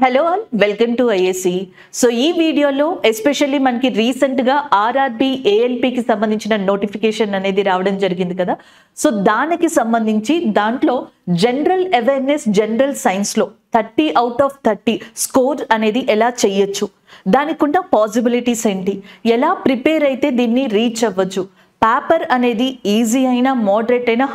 Hello all welcome to IAC. So ఈ వీడియోలో especially మనకి రీసెంట్గా ఆర్ఆర్బి ఏఎల్పికి సంబంధించిన నోటిఫికేషన్ అనేది రావడం జరిగింది కదా. సో దానికి సంబంధించి దాంట్లో జనరల్ అవేర్నెస్ జనరల్ సైన్స్లో 30 out of 30 స్కోర్ అనేది ఎలా చెయ్యొచ్చు, దానికి ఉన్న పాసిబిలిటీస్ ఏంటి, ఎలా ప్రిపేర్ అయితే దీన్ని రీచ్ అవ్వచ్చు, పేపర్ అనేది ఈజీ అయినా మోడరేట్ అయినా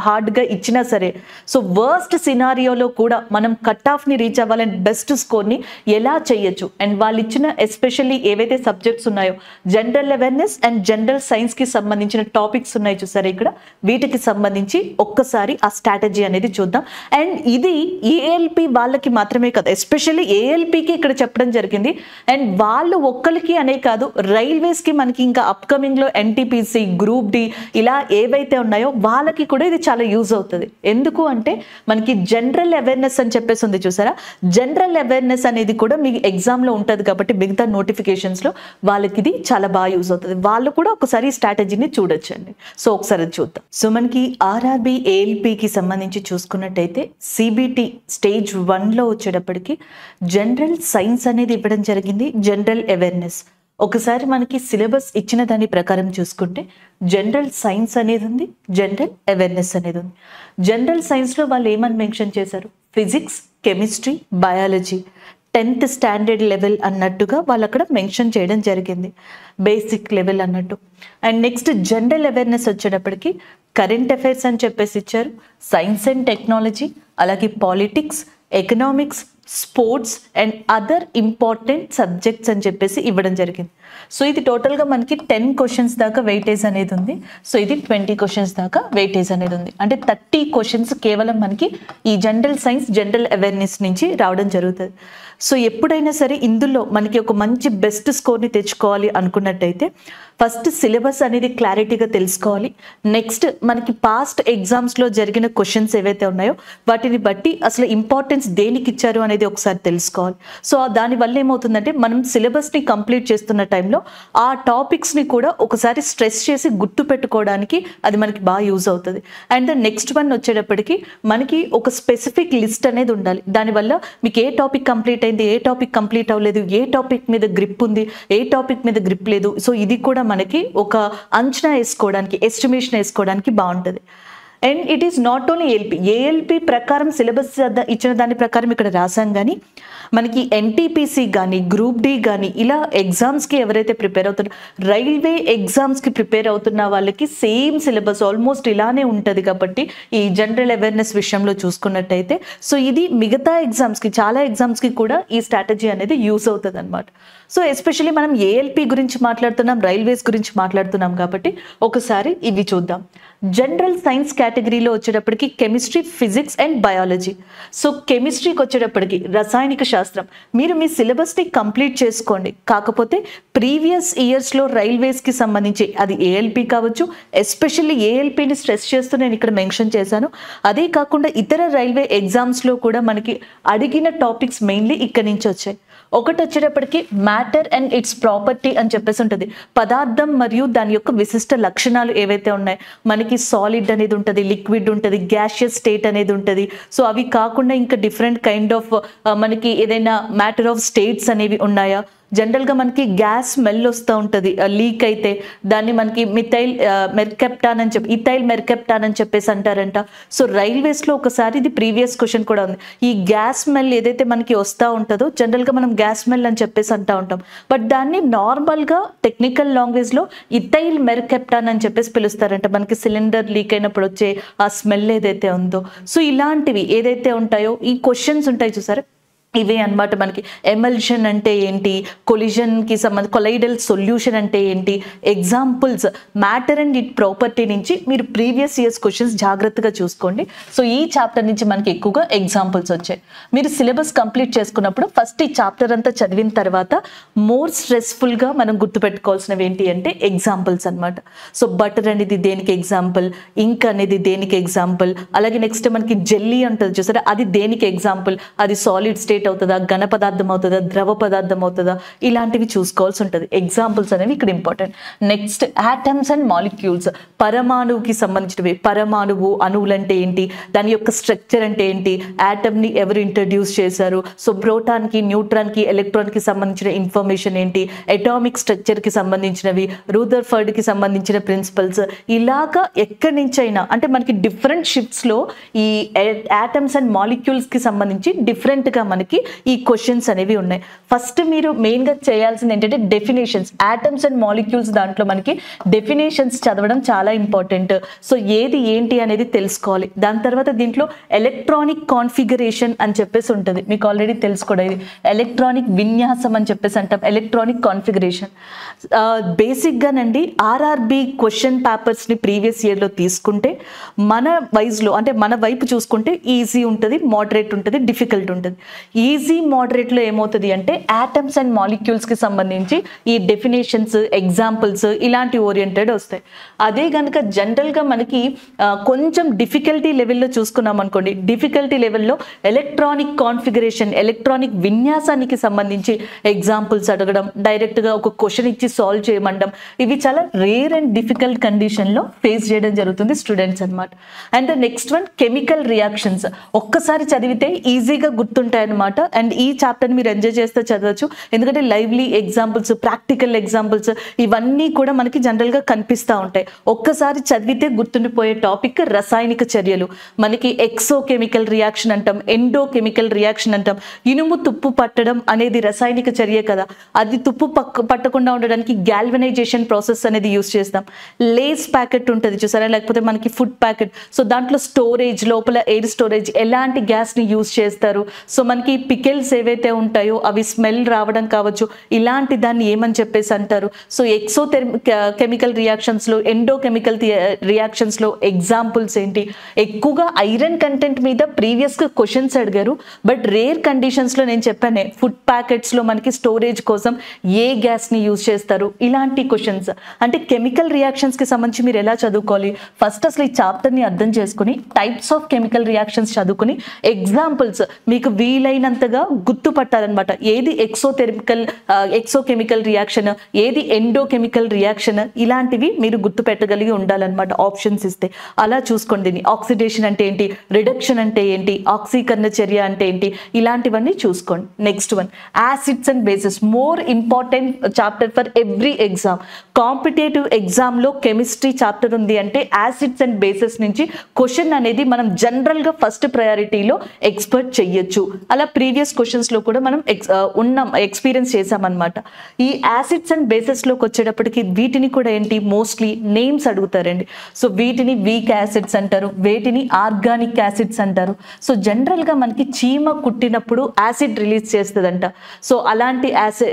హార్డ్గా ఇచ్చినా సరే సో వర్స్ట్ సినారియోలో కూడా మనం కట్ ఆఫ్ని రీచ్ అవ్వాలని బెస్ట్ స్కోర్ని ఎలా చేయొచ్చు అండ్ వాళ్ళు ఇచ్చిన ఎస్పెషల్లీ ఏవైతే సబ్జెక్ట్స్ ఉన్నాయో జనరల్ అవేర్నెస్ అండ్ జనరల్ సైన్స్కి సంబంధించిన టాపిక్స్ ఉన్నాయి చూసారా ఇక్కడ, వీటికి సంబంధించి ఒక్కసారి ఆ స్ట్రాటజీ అనేది చూద్దాం. అండ్ ఇది ఏఎల్పి వాళ్ళకి మాత్రమే కదా, ఎస్పెషల్లీ ఏఎల్పికి ఇక్కడ చెప్పడం జరిగింది. అండ్ వాళ్ళు ఒక్కరికి అనే కాదు, రైల్వేస్కి మనకి ఇంకా అప్కమింగ్లో ఎన్టీపీసీ గ్రూప్ డి ఇలా ఏవైతే ఉన్నాయో వాళ్ళకి కూడా ఇది చాలా యూజ్ అవుతుంది. ఎందుకు అంటే మనకి జనరల్ అవేర్నెస్ అని చెప్పేసి ఉంది చూసారా, జనరల్ అవేర్నెస్ అనేది కూడా మీకు ఎగ్జామ్లో ఉంటుంది కాబట్టి మిగతా నోటిఫికేషన్స్లో వాళ్ళకి ఇది చాలా బాగా యూజ్ అవుతుంది. వాళ్ళు కూడా ఒకసారి స్ట్రాటజీని చూడొచ్చండి. సో ఒకసారి చూద్దాం. సో మనకి ఆర్ఆర్బి ఏఎల్పికి సంబంధించి చూసుకున్నట్టయితే సిబిటి స్టేజ్ 1లో వచ్చేటప్పటికి జనరల్ సైన్స్ అనేది ఇవ్వడం జరిగింది, జనరల్ అవేర్నెస్. ఒకసారి మనకి సిలబస్ ఇచ్చిన దాని ప్రకారం చూసుకుంటే జనరల్ సైన్స్ అనేది ఉంది, జనరల్ అవేర్నెస్ అనేది ఉంది. జనరల్ సైన్స్లో వాళ్ళు ఏమని మెన్షన్ చేశారు, physics, chemistry, biology 10th standard level అన్నట్టుగా వాళ్ళు అక్కడ మెన్షన్ చేయడం జరిగింది, బేసిక్ లెవెల్ అన్నట్టు. అండ్ నెక్స్ట్ జనరల్ అవేర్నెస్ వచ్చేటప్పటికి కరెంట్ అఫైర్స్ అని చెప్పేసి ఇచ్చారు, సైన్స్ అండ్ టెక్నాలజీ, అలాగే politics, economics, sports and other important subjects అని చెప్పేసి ఇవ్వడం జరిగింది. సో ఇది టోటల్గా మనకి 10 క్వశ్చన్స్ దాకా వెయిటేజ్ అనేది ఉంది. సో ఇది 20 క్వశ్చన్స్ దాకా వెయిటేజ్ అనేది ఉంది. అంటే 30 క్వశ్చన్స్ కేవలం మనకి ఈ జనరల్ సైన్స్ జనరల్ అవేర్నెస్ నుంచి రావడం జరుగుతుంది. సో ఎప్పుడైనా సరే ఇందులో మనకి ఒక మంచి బెస్ట్ స్కోర్ని తెచ్చుకోవాలి అనుకున్నట్టయితే ఫస్ట్ సిలబస్ అనేది క్లారిటీగా తెలుసుకోవాలి. నెక్స్ట్ మనకి పాస్ట్ ఎగ్జామ్స్లో జరిగిన క్వశ్చన్స్ ఏవైతే ఉన్నాయో వాటిని బట్టి అసలు ఇంపార్టెన్స్ దేనికి ఇచ్చారు అనేది ఒకసారి తెలుసుకోవాలి. సో దానివల్ల ఏమవుతుందంటే మనం సిలబస్ని కంప్లీట్ చేస్తున్న టైంలో ఆ టాపిక్స్ని కూడా ఒకసారి స్ట్రెస్ చేసి గుర్తు పెట్టుకోవడానికి అది మనకి బాగా యూజ్ అవుతుంది. అండ్ నెక్స్ట్ వన్ వచ్చేటప్పటికి మనకి ఒక స్పెసిఫిక్ లిస్ట్ అనేది ఉండాలి. దానివల్ల మీకు ఏ టాపిక్ కంప్లీట్ అయింది, ఏ టాపిక్ కంప్లీట్ అవ్వలేదు, ఏ టాపిక్ మీద గ్రిప్ ఉంది, ఏ టాపిక్ మీద గ్రిప్ లేదు. సో ఇది కూడా మనకి ఒక అంచనా వేసుకోవడానికి, ఎస్టిమేషన్ వేసుకోవడానికి బాగుంటుంది. And it is not only ALP ప్రకారం సిలబస్ ఇచ్చిన దాని ప్రకారం ఇక్కడ రాసాం, కానీ మనకి ఎన్టీపీసీ కానీ గ్రూప్ డి కానీ ఇలా ఎగ్జామ్స్కి ఎవరైతే ప్రిపేర్ అవుతున్నారో, రైల్వే ఎగ్జామ్స్కి ప్రిపేర్ అవుతున్న వాళ్ళకి సేమ్ సిలబస్ ఆల్మోస్ట్ ఇలానే ఉంటుంది. కాబట్టి ఈ జనరల్ అవేర్నెస్ విషయంలో చూసుకున్నట్టయితే సో ఇది మిగతా ఎగ్జామ్స్కి, చాలా ఎగ్జామ్స్కి కూడా ఈ స్ట్రాటజీ అనేది యూస్ అవుతుంది అనమాట. సో ఎస్పెషల్లీ మనం ఏఎల్పి గురించి మాట్లాడుతున్నాం, రైల్వేస్ గురించి మాట్లాడుతున్నాం కాబట్టి ఒకసారి ఇవి చూద్దాం. జనరల్ సైన్స్ కేటగిరీలో వచ్చేటప్పటికి chemistry, physics and biology. So కెమిస్ట్రీకి వచ్చేటప్పటికి రసాయనిక శాస్త్రం, మీరు మీ సిలబస్ని కంప్లీట్ చేసుకోండి. కాకపోతే ప్రీవియస్ ఇయర్స్లో రైల్వేస్కి సంబంధించి అది ఏఎల్పి కావచ్చు, ఎస్పెషల్లీ ఏఎల్పిని స్ట్రెస్ చేస్తూ నేను ఇక్కడ మెన్షన్ చేశాను. అదే కాకుండా ఇతర రైల్వే ఎగ్జామ్స్లో కూడా మనకి అడిగిన టాపిక్స్ మెయిన్లీ ఇక్కడి నుంచి వచ్చాయి. ఒకటి వచ్చేటప్పటికి మ్యాటర్ అండ్ ఇట్స్ ప్రాపర్టీ అని చెప్పేసి ఉంటుంది, పదార్థం మరియు దాని యొక్క విశిష్ట లక్షణాలు ఏవైతే ఉన్నాయి. మనకి సాలిడ్ అనేది ఉంటుంది, లిక్విడ్ ఉంటుంది, గ్యాషియస్ స్టేట్ అనేది ఉంటుంది. సో అవి కాకుండా ఇంకా డిఫరెంట్ కైండ్ ఆఫ్ మనకి ఏదైనా మ్యాటర్ ఆఫ్ స్టేట్స్ అనేవి ఉన్నాయా. జనరల్గా మనకి గ్యాస్ స్మెల్ వస్తూ ఉంటుంది లీక్ అయితే, దాన్ని మనకి ఇథైల్ మెర్కెప్టాన్ అని చెప్పేసి అంటారంట. సో రైల్వేస్లో ఒకసారి ఇది ప్రీవియస్ క్వశ్చన్ కూడా ఉంది. ఈ గ్యాస్ స్మెల్ ఏదైతే మనకి వస్తూ ఉంటుందో జనరల్గా మనం గ్యాస్ స్మెల్ అని చెప్పేసి అంటూ ఉంటాం, బట్ దాన్ని నార్మల్గా టెక్నికల్ లాంగ్వేజ్లో ఇథైల్ మెర్కెప్టాన్ అని చెప్పేసి పిలుస్తారంట. మనకి సిలిండర్ లీక్ అయినప్పుడు వచ్చే ఆ స్మెల్ ఏదైతే ఉందో, సో ఇలాంటివి ఏదైతే ఉంటాయో ఈ క్వశ్చన్స్ ఉంటాయి చూసారా, ఇవే అనమాట. మనకి ఎమల్షన్ అంటే ఏంటి, కొలిజన్కి సంబంధించి కొలైడల్ సొల్యూషన్ అంటే ఏంటి, examples, matter and it property నుంచి మీరు ప్రీవియస్ ఇయర్స్ క్వశ్చన్స్ జాగ్రత్తగా చూసుకోండి. సో ఈ చాప్టర్ నుంచి మనకి ఎక్కువగా ఎగ్జాంపుల్స్ వచ్చాయి. మీరు సిలబస్ కంప్లీట్ చేసుకున్నప్పుడు ఫస్ట్ ఈ చాప్టర్ అంతా చదివిన తర్వాత మోర్ స్ట్రెస్ఫుల్గా మనం గుర్తుపెట్టుకోవాల్సినవి ఏంటి అంటే ఎగ్జాంపుల్స్ అనమాట. సో బటర్ అనేది దేనికి ఎగ్జాంపుల్, ఇంక్ అనేది దేనికి ఎగ్జాంపుల్, అలాగే నెక్స్ట్ మనకి జెల్లీ ఉంటుంది చూసారా, అది దేనికి ఎగ్జాంపుల్, అది సాలిడ్ స్టేట్ స్టేట్ అవుతుందా, ఘన పదార్థం అవుతుందా, ద్రవ పదార్థం అవుతుందా, ఇలాంటివి చూసుకోవాల్సి ఉంటుంది. ఎగ్జాంపుల్స్ అనేవి ఇక్కడ important. Next atoms and molecules, పరమాణువుకి సంబంధించినవి. పరమాణువు, అణువులు అంటే ఏంటి, దాని యొక్క స్ట్రక్చర్ అంటే ఏంటి, ఆటమ్ని ఎవరు ఇంట్రడ్యూస్ చేశారు, సో ప్రోటాన్కి, న్యూట్రాన్కి, ఎలక్ట్రాన్కి సంబంధించిన ఇన్ఫర్మేషన్ ఏంటి, అటామిక్ స్ట్రక్చర్కి సంబంధించినవి, రూదర్ఫర్డ్కి సంబంధించిన ప్రిన్సిపల్స్, ఇలాగా ఎక్కడి నుంచైనా అంటే మనకి డిఫరెంట్ షిఫ్ట్స్లో ఈ ఆటమ్స్ అండ్ మాలిక్యూల్స్కి సంబంధించి డిఫరెంట్గా మనకి ఈ క్వశ్చన్స్ అనేవి ఉన్నాయి. ఫస్ట్ మీరు మెయిన్గా చేయాల్సింది ఏంటంటే డెఫినేషన్స్. ఆటమ్స్ అండ్ మాలిక్యూల్స్ దాంట్లో మనకి డెఫినేషన్స్ చదవడం చాలా ఇంపార్టెంట్. సో ఏది ఏంటి అనేది తెలుసుకోవాలి. దాని తర్వాత దీంట్లో ఎలక్ట్రానిక్ కాన్ఫిగరేషన్ అని చెప్పేసి ఉంటుంది, మీకు ఆల్రెడీ తెలుసుకోవడం. ఇది ఎలక్ట్రానిక్ విన్యాసం అని చెప్పేసి అంటాం, ఎలక్ట్రానిక్ కాన్ఫిగరేషన్. బేసిక్గానండి ఆర్ఆర్బి క్వశ్చన్ పేపర్స్ని ప్రీవియస్ ఇయర్లో తీసుకుంటే మన వైజ్లో అంటే మన వైపు చూసుకుంటే ఈజీ ఉంటుంది, మోడరేట్ ఉంటుంది, డిఫికల్ట్ ఉంటుంది. ఈజీ మోడరేట్లో ఏమవుతుంది అంటే ఆటమ్స్ అండ్ మాలిక్యూల్స్కి సంబంధించి ఈ డెఫినేషన్స్, ఎగ్జాంపుల్స్ ఇలాంటి ఓరియంటెడ్ వస్తాయి. అదే కనుక జనరల్గా మనకి కొంచెం డిఫికల్టీ లెవెల్లో చూసుకున్నాం అనుకోండి, డిఫికల్టీ లెవెల్లో ఎలక్ట్రానిక్ కాన్ఫిగరేషన్, ఎలక్ట్రానిక్ విన్యాసానికి సంబంధించి ఎగ్జాంపుల్స్ అడగడం, డైరెక్ట్గా ఒక క్వశ్చన్ ఇచ్చి సాల్వ్ చేయమండం, ఇవి చాలా రేర్ అండ్ డిఫికల్ట్ కండిషన్లో ఫేస్ చేయడం జరుగుతుంది స్టూడెంట్స్ అనమాట. And the next one chemical reactions. ఒక్కసారి చదివితే ఈజీగా గుర్తుంటాయి అనమాట. అండ్ ఈ చాప్టర్ని మీరు ఎంజాయ్ చేస్తే చదవచ్చు, ఎందుకంటే లైవ్లీ ఎగ్జాంపుల్స్, ప్రాక్టికల్ ఎగ్జాంపుల్స్ ఇవన్నీ కూడా మనకి జనరల్గా కనిపిస్తూ ఉంటాయి. ఒక్కసారి చదివితే గుర్తుండిపోయే టాపిక్ రసాయనిక చర్యలు. మనకి ఎక్సో కెమికల్ రియాక్షన్ అంటాం, ఎండో కెమికల్ రియాక్షన్ అంటాం. ఇనుము తుప్పు పట్టడం అనేది రసాయనిక చర్య కదా, అది తుప్పు పట్టకుండా ఉండడానికి గ్యాల్వనైజేషన్ ప్రాసెస్ అనేది యూస్ చేస్తాం. లేస్ ప్యాకెట్ ఉంటుంది చూసారా, లేకపోతే మనకి ఫుడ్ ప్యాకెట్, సో దాంట్లో స్టోరేజ్, లోపల ఎయిర్ స్టోరేజ్, ఎలాంటి గ్యాస్ని యూస్ చేస్తారు, సో మనకి పికెల్స్ ఏవైతే ఉంటాయో అవి స్మెల్ రావడం కావచ్చు, ఇలాంటి దాన్ని ఏమని చెప్పేసి అంటారు. సో ఎక్సో కెమికల్ రియాక్షన్స్లో, ఎండో కెమికల్ రియాక్షన్స్లో ఎగ్జాంపుల్స్ ఏంటి. ఎక్కువగా ఐరన్ కంటెంట్ మీద ప్రీవియస్గా క్వశ్చన్స్ అడిగారు, బట్ రేర్ కండిషన్స్లో నేను చెప్పానే ఫుడ్ ప్యాకెట్స్లో మనకి స్టోరేజ్ కోసం ఏ గ్యాస్ని యూజ్ చేస్తారు, ఇలాంటి క్వశ్చన్స్. అంటే కెమికల్ రియాక్షన్స్కి సంబంధించి మీరు ఎలా చదువుకోవాలి, ఫస్ట్ అసలు ఈ చాప్టర్ని అర్థం చేసుకుని టైప్స్ ఆఫ్ కెమికల్ రియాక్షన్స్ చదువుకుని ఎగ్జాంపుల్స్ మీకు వీలైనంతగా గుర్తుపట్టాలన్నమాట. ఏది ఎక్సో కెమికల్ రియాక్షన్, ఏది ఎండో కెమికల్ రియాక్షన్, ఇలాంటివి మీరు గుర్తుపెట్టగలిగి ఉండాలన్నమాట ఆప్షన్స్ ఇస్తే. అలా చూసుకోండి. దీన్ని ఆక్సిడేషన్ అంటే ఏంటి, రిడక్షన్ అంటే ఏంటి, ఆక్సీకరణ చర్య అంటే ఏంటి, ఇలాంటివన్నీ చూసుకోండి. Next one acids and bases, more important chapter for every exam. Competitive ఎగ్జామ్లో కెమిస్ట్రీ చాప్టర్ ఉంది అంటే యాసిడ్స్ అండ్ బేసెస్ నుంచి క్వశ్చన్ అనేది మనం జనరల్గా ఫస్ట్ ప్రయారిటీలో ఎక్స్పెక్ట్ చెయ్యొచ్చు. అలా ప్రీవియస్ క్వశ్చన్స్లో కూడా మనం ఎక్స్పీరియన్స్ చేసామన్నమాట. ఈ యాసిడ్స్ అండ్ బేసెస్లోకి వచ్చేటప్పటికి వీటిని కూడా ఏంటి మోస్ట్లీ నేమ్స్ అడుగుతారండి. సో వీటిని వీక్ యాసిడ్స్ అంటారు, వేటిని ఆర్గానిక్ యాసిడ్స్ అంటారు. సో జనరల్గా మనకి చీమ కుట్టినప్పుడు యాసిడ్ రిలీజ్ చేస్తుందంట. సో అలాంటి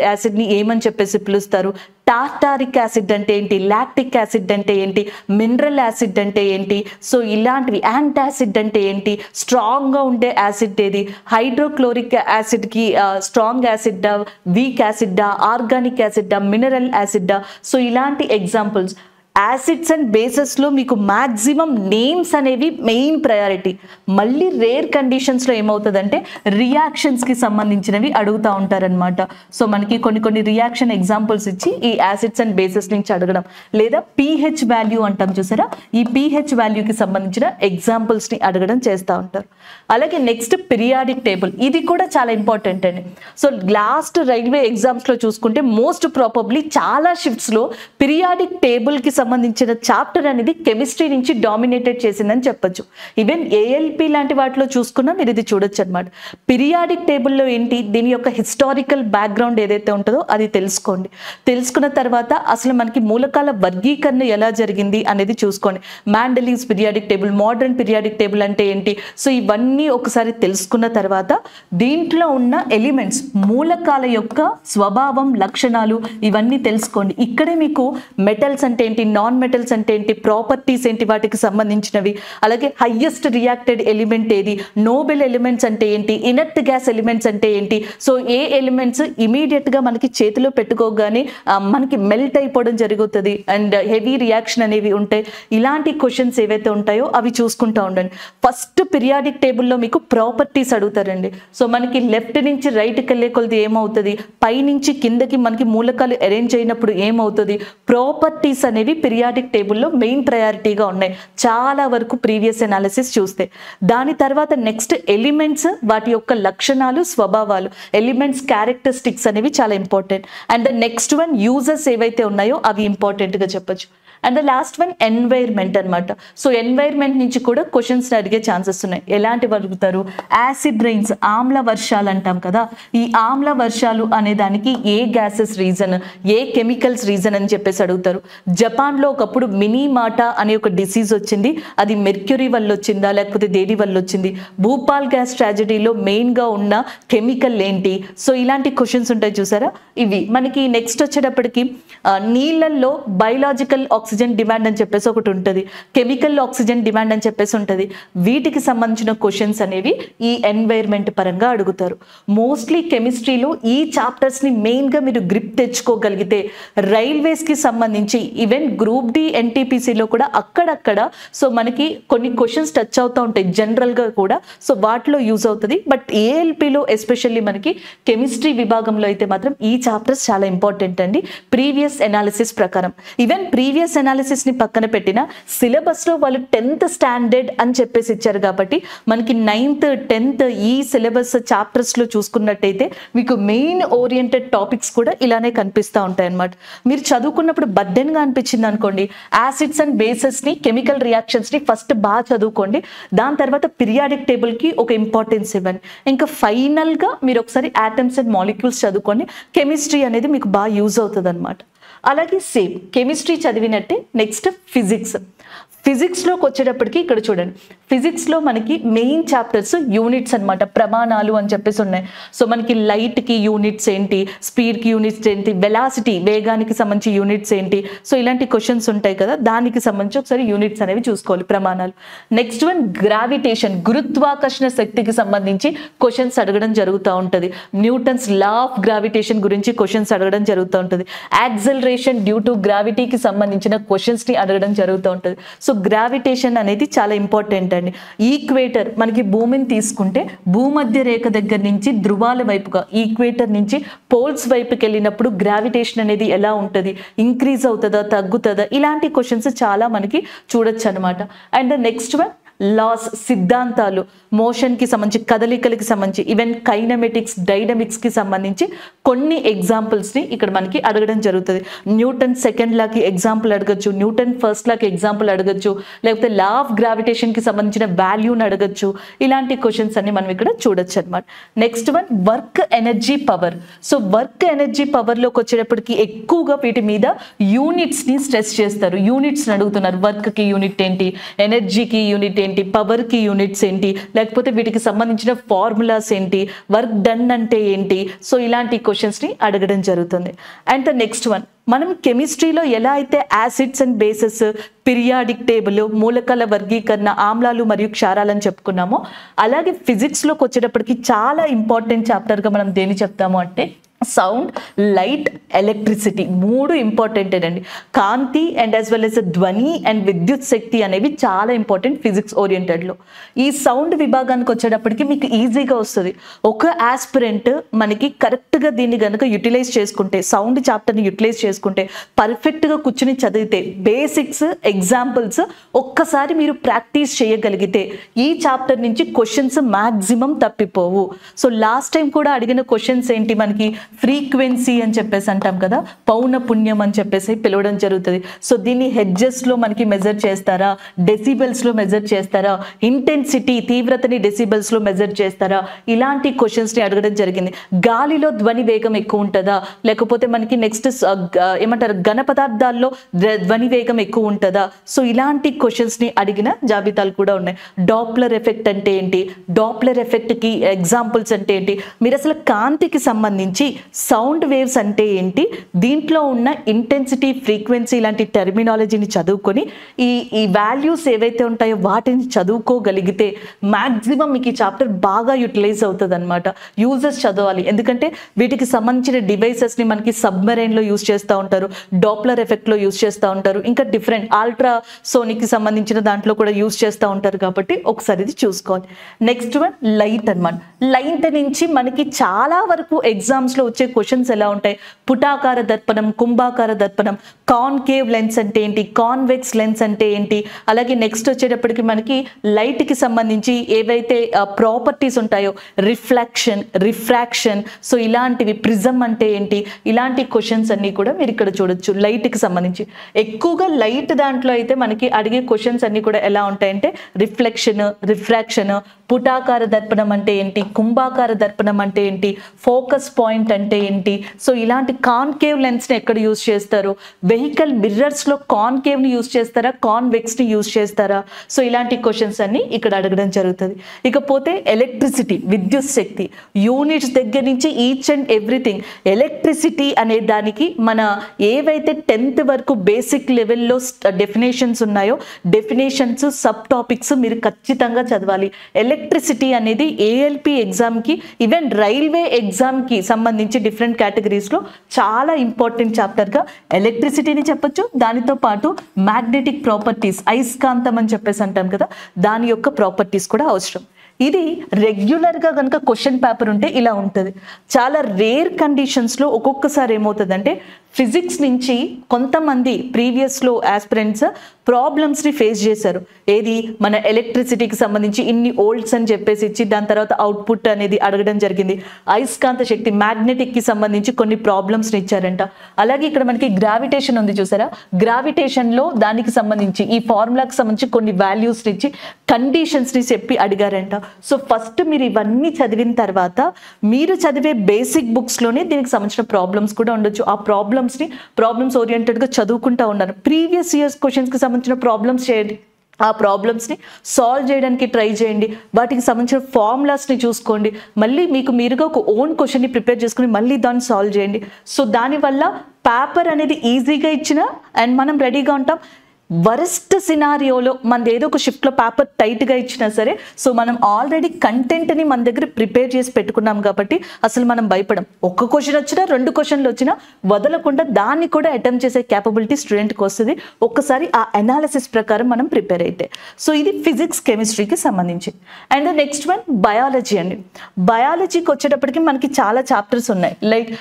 యాసిడ్ని ఏమని చెప్పేసి పిలుస్తారు, టార్టారిక్ యాసిడ్ అంటే ఏంటి, లాక్టిక్ యాసిడ్ అంటే ఏంటి, మినరల్ యాసిడ్ అంటే ఏంటి, సో ఇలాంటివి. యాంటాసిడ్ అంటే ఏంటి, స్ట్రాంగ్గా ఉండే యాసిడ్ ఏది, హైడ్రోక్లోరిక్ యాసిడ్కి స్ట్రాంగ్ యాసిడ్డా, వీక్ యాసిడ్డా, ఆర్గానిక్ యాసిడ్డా, మినరల్ యాసిడ్డా, సో ఇలాంటి ఎగ్జాంపుల్స్. యాసిడ్స్ అండ్ బేసెస్లో మీకు మ్యాక్సిమం నేమ్స్ అనేవి మెయిన్ ప్రయారిటీ. మళ్ళీ రేర్ కండిషన్స్లో ఏమవుతుందంటే రియాక్షన్స్కి సంబంధించినవి అడుగుతూ ఉంటారనమాట. సో మనకి కొన్ని రియాక్షన్ ఎగ్జాంపుల్స్ ఇచ్చి ఈ యాసిడ్స్ అండ్ బేసెస్ నుంచి అడగడం, లేదా పీహెచ్ వాల్యూ అంటాం చూసారా, ఈ పీహెచ్ వాల్యూకి సంబంధించిన ఎగ్జాంపుల్స్ని అడగడం చేస్తూ ఉంటారు. అలాగే నెక్స్ట్ పీరియాడిక్ టేబుల్, ఇది కూడా చాలా ఇంపార్టెంట్ అండి. సో లాస్ట్ రైల్వే ఎగ్జామ్స్లో చూసుకుంటే మోస్ట్ ప్రాబబ్లీ చాలా షిఫ్ట్స్లో పీరియాడిక్ టేబుల్కి సంబంధించిన చాప్టర్ అనేది కెమిస్ట్రీ నుంచి డామినేటెడ్ చేసిందని చెప్పొచ్చు. ఈవెన్ ఏఎల్పి లాంటి వాటిలో చూసుకున్నా మీరు ఇది చూడొచ్చు అనమాట. పీరియాడిక్ టేబుల్లో ఏంటి, దీని యొక్క హిస్టారికల్ బ్యాక్గ్రౌండ్ ఏదైతే ఉంటుందో అది తెలుసుకోండి. తెలుసుకున్న తర్వాత అసలు మనకి మూలకాల వర్గీకరణ ఎలా జరిగింది అనేది చూసుకోండి. Mendeleev's periodic table, modern periodic table అంటే ఏంటి, సో ఇవన్నీ ఒకసారి తెలుసుకున్న తర్వాత దీంట్లో ఉన్న ఎలిమెంట్స్, మూలకాల యొక్క స్వభావం, లక్షణాలు ఇవన్నీ తెలుసుకోండి. ఇక్కడే మీకు మెటల్స్ అంటే ఏంటి, నాన్ మెటల్స్ అంటే ఏంటి, ప్రాపర్టీస్ ఏంటి వాటికి సంబంధించినవి, అలాగే హైయెస్ట్ రియాక్టెడ్ ఎలిమెంట్ ఏది, నోబెల్ ఎలిమెంట్స్ అంటే ఏంటి, ఇనర్ట్ గ్యాస్ ఎలిమెంట్స్ అంటే ఏంటి, సో ఏ ఎలిమెంట్స్ ఇమీడియట్ గా మనకి చేతిలో పెట్టుకోగానే మనకి మెల్ట్ అయిపోవడం జరుగుతుంది అండ్ హెవీ రియాక్షన్ అనేవి ఉంటాయి. ఇలాంటి క్వశ్చన్స్ ఏవైతే ఉంటాయో అవి చూసుకుంటూ ఉండండి. ఫస్ట్ పీరియాడిక్ టేబుల్లో మీకు ప్రాపర్టీస్ అడుగుతారండి. సో మనకి లెఫ్ట్ నుంచి రైట్కి వెళ్ళే కొలది ఏమవుతుంది, పై నుంచి కిందకి మనకి మూలకాలు అరేంజ్ అయినప్పుడు ఏమవుతుంది, ప్రాపర్టీస్ అనేవి పీరియాడిక్ టేబుల్లో మెయిన్ ప్రయారిటీగా ఉన్నాయి చాలా వరకు ప్రీవియస్ అనాలిసిస్ చూస్తే. దాని తర్వాత నెక్స్ట్ ఎలిమెంట్స్, వాటి యొక్క లక్షణాలు, స్వభావాలు, ఎలిమెంట్స్ క్యారెక్టరిస్టిక్స్ అనేవి చాలా important. And the next one uses ఏవైతే ఉన్నాయో అవి ఇంపార్టెంట్ గా చెప్పొచ్చు. And the last one environment అనమాట. సో ఎన్వైర్మెంట్ నుంచి కూడా క్వశ్చన్స్ అడిగే ఛాన్సెస్ ఉన్నాయి. ఎలాంటివి అడుగుతారు, యాసిడ్ రైన్స్, ఆమ్ల వర్షాలు అంటాం కదా, ఈ ఆమ్ల వర్షాలు అనే దానికి ఏ గ్యాసెస్ రీజన్, ఏ కెమికల్స్ రీజన్ అని చెప్పేసి అడుగుతారు. జపాన్లో ఒకప్పుడు మినీమాటా అనే ఒక డిసీజ్ వచ్చింది, అది మెర్క్యూరీ వల్ల వచ్చిందా లేకపోతే దేని వల్ల వచ్చింది, భూపాల్ గ్యాస్ ట్రాజడీలో మెయిన్గా ఉన్న కెమికల్ ఏంటి, సో ఇలాంటి క్వశ్చన్స్ ఉంటాయి చూసారా. ఇవి మనకి నెక్స్ట్ వచ్చేటప్పటికి నీళ్ళల్లో బయలాజికల్ ఆక్సిజన్ డిమాండ్ అని చెప్పేసి ఒకటి ఉంటుంది, కెమికల్ ఆక్సిజన్ డిమాండ్ అని చెప్పేసి ఉంటుంది. వీటికి సంబంధించిన క్వశ్చన్స్ అనేవి ఈ ఎన్వైర్మెంట్ పరంగా అడుగుతారు. మోస్ట్లీ కెమిస్ట్రీలో ఈ చాప్టర్స్ని మెయిన్గా మీరు గ్రిప్ తెచ్చుకోగలిగితే రైల్వేస్కి సంబంధించి ఈవెన్ గ్రూప్ డి ఎన్టీపీసీలో కూడా అక్కడక్కడ సో మనకి కొన్ని క్వశ్చన్స్ టచ్ అవుతూ ఉంటాయి జనరల్గా కూడా, సో వాటిలో యూజ్ అవుతుంది. బట్ ఏఎల్పిలో ఎస్పెషల్లీ మనకి కెమిస్ట్రీ విభాగంలో అయితే మాత్రం ఈ చాప్టర్స్ చాలా ఇంపార్టెంట్ అండి ప్రీవియస్ అనాలిసిస్ ప్రకారం. ఈవెన్ ప్రీవియస్ అనాలిసిస్ ని పక్కన పెట్టిన సిలబస్ లో వాళ్ళు 10th స్టాండర్డ్ అని చెప్పేసి ఇచ్చారు కాబట్టి మనకి 9th 10th ఈ సిలబస్ చాప్టర్స్ లో చూసుకున్నట్టయితే మీకు మెయిన్ ఓరియంటెడ్ టాపిక్స్ కూడా ఇలానే కనిపిస్తూ ఉంటాయి అన్నమాట. మీరు చదువుకున్నప్పుడు బర్డెన్ గా అనిపించింది అనుకోండి, యాసిడ్స్ అండ్ బేసెస్ ని, కెమికల్ రియాక్షన్స్ ని ఫస్ట్ బాగా చదువుకోండి. దాని తర్వాత పీరియాడిక్ టేబుల్ కి ఒక ఇంపార్టెన్స్ ఇవ్వండి. ఇంకా ఫైనల్ గా మీరు ఒకసారి ఆటమ్స్ అండ్ మాలిక్యూల్స్ చదువుకోండి. కెమిస్ట్రీ అనేది మీకు బాగా యూజ్ అవుతుంది అనమాట. అలాగే సేమ్ కెమిస్ట్రీ చదివినట్టే నెక్స్ట్ ఫిజిక్స్. ఫిజిక్స్లోకి వచ్చేటప్పటికి ఇక్కడ చూడండి, ఫిజిక్స్లో మనకి మెయిన్ చాప్టర్స్ యూనిట్స్ అనమాట, ప్రమాణాలు అని చెప్పేసి ఉన్నాయి. సో మనకి లైట్కి యూనిట్స్ ఏంటి, స్పీడ్కి యూనిట్స్ ఏంటి, వెలాసిటీ వేగానికి సంబంధించి యూనిట్స్ ఏంటి, సో ఇలాంటి క్వశ్చన్స్ ఉంటాయి కదా, దానికి సంబంధించి ఒకసారి యూనిట్స్ అనేవి చూసుకోవాలి, ప్రమాణాలు. నెక్స్ట్ వన్ గ్రావిటేషన్, గురుత్వాకర్షణ శక్తికి సంబంధించి క్వశ్చన్స్ అడగడం జరుగుతూ ఉంటుంది. న్యూటన్స్ లా ఆఫ్ గ్రావిటేషన్ గురించి క్వశ్చన్స్ అడగడం జరుగుతూ ఉంటుంది. యాక్సలరేషన్ డ్యూ టు గ్రావిటీకి సంబంధించిన క్వశ్చన్స్ని అడగడం జరుగుతూ ఉంటుంది. సో గ్రావిటేషన్ అనేది చాలా ఇంపార్టెంట్ అండి. ఈక్వేటర్, మనకి భూమిని తీసుకుంటే భూమధ్య రేఖ దగ్గర నుంచి ధృవాల వైపుగా, ఈక్వేటర్ నుంచి పోల్స్ వైపుకి వెళ్ళినప్పుడు గ్రావిటేషన్ అనేది ఎలా ఉంటుంది, ఇంక్రీజ్ అవుతుందా తగ్గుతుందా, ఇలాంటి క్వశ్చన్స్ చాలా మనకి చూడొచ్చు అనమాట. అండ్ నెక్స్ట్ వన్ లాస్, సిద్ధాంతాలు, మోషన్కి సంబంధించి, కదలికలకి సంబంధించి, ఈవెన్ కైనమెటిక్స్, డైనమిక్స్కి సంబంధించి కొన్ని ఎగ్జాంపుల్స్ని ఇక్కడ మనకి అడగడం జరుగుతుంది. న్యూటన్ సెకండ్ లాకి ఎగ్జాంపుల్ అడగచ్చు, న్యూటన్ ఫస్ట్ లాకి ఎగ్జాంపుల్ అడగచ్చు, లేకపోతే లా ఆఫ్ గ్రావిటేషన్కి సంబంధించిన వాల్యూని అడగచ్చు. ఇలాంటి క్వశ్చన్స్ అన్ని మనం ఇక్కడ చూడొచ్చు అనమాట. Next one work energy power. So work energy పవర్లోకి వచ్చేటప్పటికి ఎక్కువగా వీటి మీద యూనిట్స్ని స్ట్రెస్ చేస్తారు. యూనిట్స్ని అడుగుతున్నారు, వర్క్కి యూనిట్ ఏంటి, ఎనర్జీకి యూనిట్ ఏంటి, పవర్కి యూనిట్స్ ఏంటి, లేకపోతే వీటికి సంబంధించిన ఫార్ములాస్ ఏంటి, వర్క్ డన్ అంటే ఏంటి, సో ఇలాంటి క్వశ్చన్స్ని అడగడం జరుగుతుంది. అండ్ ద నెక్స్ట్ వన్, మనం కెమిస్ట్రీలో ఎలా అయితే acids and bases, periodic table, మూలకాల వర్గీకరణ, ఆమ్లాలు మరియు క్షారాలని చెప్పుకున్నామో, అలాగే ఫిజిక్స్లోకి వచ్చేటప్పటికి చాలా ఇంపార్టెంట్ చాప్టర్గా మనం దేని చెప్తాము అంటే సౌండ్, లైట్, ఎలక్ట్రిసిటీ, మూడు ఇంపార్టెంట్ అండి. కాంతి అండ్ యాజ్ వెల్ ఎస్ ధ్వని అండ్ విద్యుత్ శక్తి అనేవి చాలా ఇంపార్టెంట్ ఫిజిక్స్ ఓరియంటెడ్లో. ఈ సౌండ్ విభాగానికి వచ్చేటప్పటికి మీకు ఈజీగా వస్తుంది. ఒక ఆస్పిరెంట్ మనకి కరెక్ట్గా దీన్ని కనుక యూటిలైజ్ చేసుకుంటే, సౌండ్ చాప్టర్ని యూటిలైజ్ చేసుకుంటే, పర్ఫెక్ట్గా కూర్చుని చదివితే, బేసిక్స్, ఎగ్జాంపుల్స్ ఒక్కసారి మీరు ప్రాక్టీస్ చేయగలిగితే ఈ చాప్టర్ నుంచి క్వశ్చన్స్ మ్యాక్సిమం తప్పిపోవు. సో లాస్ట్ టైం కూడా అడిగిన క్వశ్చన్స్ ఏంటి, మనకి ఫ్రీక్వెన్సీ అని చెప్పేసి అంటాం కదా, పౌన పుణ్యం అని చెప్పేసి పిలవడం జరుగుతుంది. సో దీన్ని హెడ్జెస్లో మనకి మెజర్ చేస్తారా, డెసిబెల్స్లో మెజర్ చేస్తారా, ఇంటెన్సిటీ, తీవ్రతని డెసిబెల్స్లో మెజర్ చేస్తారా, ఇలాంటి క్వశ్చన్స్ని అడగడం జరిగింది. గాలిలో ధ్వని వేగం ఎక్కువ ఉంటుందా, లేకపోతే మనకి నెక్స్ట్ ఏమంటారు ఘన పదార్థాల్లో ధ్వని వేగం ఎక్కువ ఉంటుందా, సో ఇలాంటి క్వశ్చన్స్ని అడిగిన జాబితాలు కూడా ఉన్నాయి. డాప్లర్ ఎఫెక్ట్ అంటే ఏంటి, డాప్లర్ ఎఫెక్ట్కి ఎగ్జాంపుల్స్ అంటే ఏంటి, మీరు అసలు కాంతికి సంబంధించి సౌండ్ వేవ్స్ అంటే ఏంటి, దీంట్లో ఉన్న ఇంటెన్సిటీ, ఫ్రీక్వెన్సీ ఇలాంటి టెర్మినాలజీని చదువుకొని ఈ వాల్యూస్ ఏవైతే ఉంటాయో వాటిని చదువుకోగలిగితే మ్యాక్సిమం మీకు ఈ చాప్టర్ బాగా యూటిలైజ్ అవుతుంది అనమాట. యూజర్స్ చదవాలి, ఎందుకంటే వీటికి సంబంధించిన డివైసెస్ని మనకి సబ్మెరైన్లో యూజ్ చేస్తూ ఉంటారు, డాప్లర్ ఎఫెక్ట్లో యూజ్ చేస్తూ ఉంటారు, ఇంకా డిఫరెంట్ అల్ట్రాసోనిక్కి సంబంధించిన దాంట్లో కూడా యూజ్ చేస్తూ ఉంటారు. కాబట్టి ఒకసారి ఇది చూసుకోవాలి. నెక్స్ట్ వన్ లైట్ అనమాట. లైట్ నుంచి మనకి చాలా వరకు ఎగ్జామ్స్లో వచ్చే క్వశ్చన్స్ ఎలా ఉంటాయి, పుటాకార దర్పణం, కుంభాకార దర్పణం, కాన్కేవ్ లెన్స్ అంటే ఏంటి, కాన్వెక్స్ లెన్స్ అంటే ఏంటి, అలాగే నెక్స్ట్ వచ్చేటప్పటికి మనకి లైట్కి సంబంధించి ఏవైతే ప్రాపర్టీస్ ఉంటాయో రిఫ్లెక్షన్, రిఫ్రాక్షన్, సో ఇలాంటివి, ప్రిజం అంటే ఏంటి, ఇలాంటి క్వశ్చన్స్ అన్నీ కూడా మీరు ఇక్కడ చూడొచ్చు లైట్కి సంబంధించి. ఎక్కువగా లైట్ దాంట్లో అయితే మనకి అడిగే క్వశ్చన్స్ అన్నీ కూడా ఎలా ఉంటాయంటే రిఫ్లెక్షన్, రిఫ్రాక్షన్, పుటాకార దర్పణం అంటే ఏంటి, కుంభాకార దర్పణం అంటే ఏంటి, ఫోకస్ పాయింట్ అంటే ఏంటి, సో ఇలాంటి కాన్కేవ్ లెన్స్ని ఎక్కడ యూజ్ చేస్తారు, వెహికల్ మిర్రర్స్లో కాన్కేవ్ని యూజ్ చేస్తారా, కాన్వెక్స్ని యూజ్ చేస్తారా, సో ఇలాంటి క్వశ్చన్స్ అన్ని ఇక్కడ అడగడం జరుగుతుంది. ఇకపోతే ఎలక్ట్రిసిటీ, విద్యుత్ శక్తి, యూనిట్స్ దగ్గర నుంచి ఈచ్ అండ్ ఎవ్రీథింగ్. ఎలక్ట్రిసిటీ అనే దానికి మన ఏవైతే 10th వరకు బేసిక్ లెవెల్లో డెఫినేషన్స్ ఉన్నాయో డెఫినేషన్స్, సబ్ టాపిక్స్ మీరు ఖచ్చితంగా చదవాలి. ఎలక్ట్రిసిటీ అనేది ఏఎల్పి ఎగ్జామ్కి, ఈవెన్ రైల్వే ఎగ్జామ్కి సంబంధించి డిఫరెంట్ కేటగిరీస్లో చాలా ఇంపార్టెంట్ చాప్టర్గా ఎలక్ట్రిసిటీని చెప్పొచ్చు. దానితో పాటు మ్యాగ్నెటిక్ ప్రాపర్టీస్, అయస్కాంతం అని చెప్పేసి అంటాం కదా, దాని యొక్క ప్రాపర్టీస్ కూడా అవసరం. ఇది రెగ్యులర్గా కనుక క్వశ్చన్ పేపర్ ఉంటే ఇలా ఉంటుంది. చాలా రేర్ కండిషన్స్లో ఒక్కొక్కసారి ఏమవుతుందంటే ఫిజిక్స్ నుంచి కొంతమంది ప్రీవియస్లో ఆస్పిరెంట్స్ ప్రాబ్లమ్స్ని ఫేస్ చేశారు. ఏది, మన ఎలక్ట్రిసిటీకి సంబంధించి ఇన్ని ఓల్డ్స్ అని చెప్పేసి ఇచ్చి దాని తర్వాత అవుట్పుట్ అనేది అడగడం జరిగింది. అయస్కాంత శక్తి, మ్యాగ్నెటిక్కి సంబంధించి కొన్ని ప్రాబ్లమ్స్ని ఇచ్చారంట. అలాగే ఇక్కడ మనకి గ్రావిటేషన్ ఉంది చూసారా, గ్రావిటేషన్లో దానికి సంబంధించి ఈ ఫార్ములాకి సంబంధించి కొన్ని వాల్యూస్ని ఇచ్చి కండిషన్స్ని చెప్పి అడిగారంట. సో ఫస్ట్ మీరు ఇవన్నీ చదివిన తర్వాత మీరు చదివే బేసిక్ బుక్స్లోనే దీనికి సంబంధించిన ప్రాబ్లమ్స్ కూడా ఉండొచ్చు. ఆ ప్రాబ్లమ్స్ ఓరియంటెడ్గా చదువుకుంటూ ఉన్నారు. ప్రీవియస్ ఇయర్స్ క్వశ్చన్స్కి సంబంధించిన ప్రాబ్లమ్స్ చేయండి, ఆ ప్రాబ్లమ్స్ని సాల్వ్ చేయడానికి ట్రై చేయండి, వాటికి సంబంధించిన ఫార్ములాస్ని చూసుకోండి, మళ్ళీ మీకు మీరుగా ఒక ఓన్ క్వశ్చన్ని ప్రిపేర్ చేసుకుని మళ్ళీ దాన్ని సాల్వ్ చేయండి. సో దానివల్ల పేపర్ అనేది ఈజీగా ఇచ్చిన అండ్ మనం రెడీగా ఉంటాం. వరస్ట్ సినారియోలో మనది ఏదో ఒక షిఫ్ట్లో పేపర్ టైట్గా ఇచ్చినా సరే, సో మనం ఆల్రెడీ కంటెంట్ని మన దగ్గర ప్రిపేర్ చేసి పెట్టుకున్నాం కాబట్టి అసలు మనం భయపడం. ఒక్క క్వశ్చన్ వచ్చినా 2 క్వశ్చన్లు వచ్చినా వదలకుండా దాన్ని కూడా అటెంప్ట్ చేసే క్యాపబిలిటీ స్టూడెంట్కి వస్తుంది ఒక్కసారి ఆ అనాలిసిస్ ప్రకారం మనం ప్రిపేర్ అయితే. సో ఇది ఫిజిక్స్, కెమిస్ట్రీకి సంబంధించి. అండ్ నెక్స్ట్ వన్ బయాలజీ అండి. బయాలజీకి వచ్చేటప్పటికి మనకి చాలా చాప్టర్స్ ఉన్నాయి. లైక్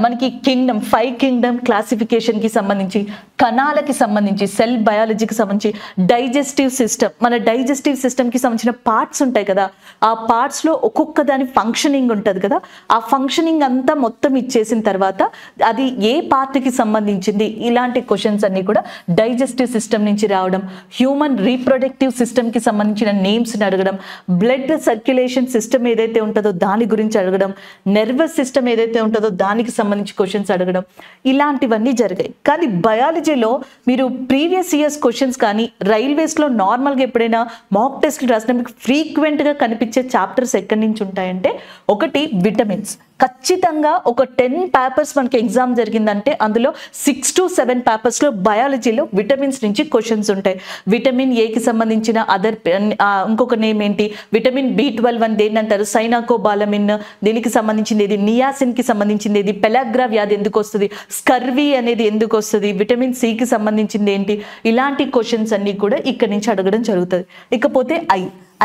మనకి కింగ్డమ్, 5 కింగ్డమ్ క్లాసిఫికేషన్కి సంబంధించి, కణాలకి సంబంధించి, సెల్ బయాలజీకి సంబంధించి, డైజెస్టివ్ సిస్టమ్, మన డైజెస్టివ్ సిస్టమ్కి సంబంధించిన పార్ట్స్ ఉంటాయి కదా, ఆ పార్ట్స్లో ఒక్కొక్క దాని ఫంక్షనింగ్ ఉంటుంది కదా, ఆ ఫంక్షనింగ్ అంతా మొత్తం ఇచ్చేసిన తర్వాత అది ఏ పార్ట్కి సంబంధించింది, ఇలాంటి క్వశ్చన్స్ అన్ని కూడా డైజెస్టివ్ సిస్టమ్ నుంచి రావడం. హ్యూమన్ రీప్రొడక్టివ్ సిస్టమ్కి సంబంధించిన నేమ్స్ని అడగడం, బ్లడ్ సర్క్యులేషన్ సిస్టమ్ ఏదైతే ఉంటుందో దాని గురించి అడగడం, నర్వస్ సిస్టమ్ ఏదైతే ఉంటుందో దానికి సంబంధించి క్వశ్చన్స్ అడగడం, ఇలాంటివన్నీ జరిగాయి. కానీ బయాలజీలో మీరు ప్రీవియస్ ఇయర్స్ క్వశ్చన్స్ కానీ రైల్వేస్లో నార్మల్గా ఎప్పుడైనా మాక్ టెస్ట్లు రాసినప్పుడు ఫ్రీక్వెంట్గా కనిపించే చాప్టర్స్ ఎక్కడి నుంచి ఉంటాయంటే, ఒకటి విటమిన్స్. ఖచ్చితంగా ఒక 10 పేపర్స్ మనకి ఎగ్జామ్ జరిగిందంటే అందులో 6 to 7 పేపర్స్లో బయాలజీలో విటమిన్స్ నుంచి క్వశ్చన్స్ ఉంటాయి. విటమిన్ ఏకి సంబంధించిన ఇంకొక నేమ్ ఏంటి, విటమిన్ B12 అని దేన్ని అంటారు, సైనాకోబాలమిన్, దీనికి సంబంధించింది ఏది, నియాసిన్కి సంబంధించింది ఏది, పెలాగ్రా వ్యాధి ఎందుకు వస్తుంది, స్కర్వీ అనేది ఎందుకు వస్తుంది, విటమిన్ సికి సంబంధించింది ఏంటి, ఇలాంటి క్వశ్చన్స్ అన్ని కూడా ఇక్కడి నుంచి అడగడం జరుగుతుంది. ఇకపోతే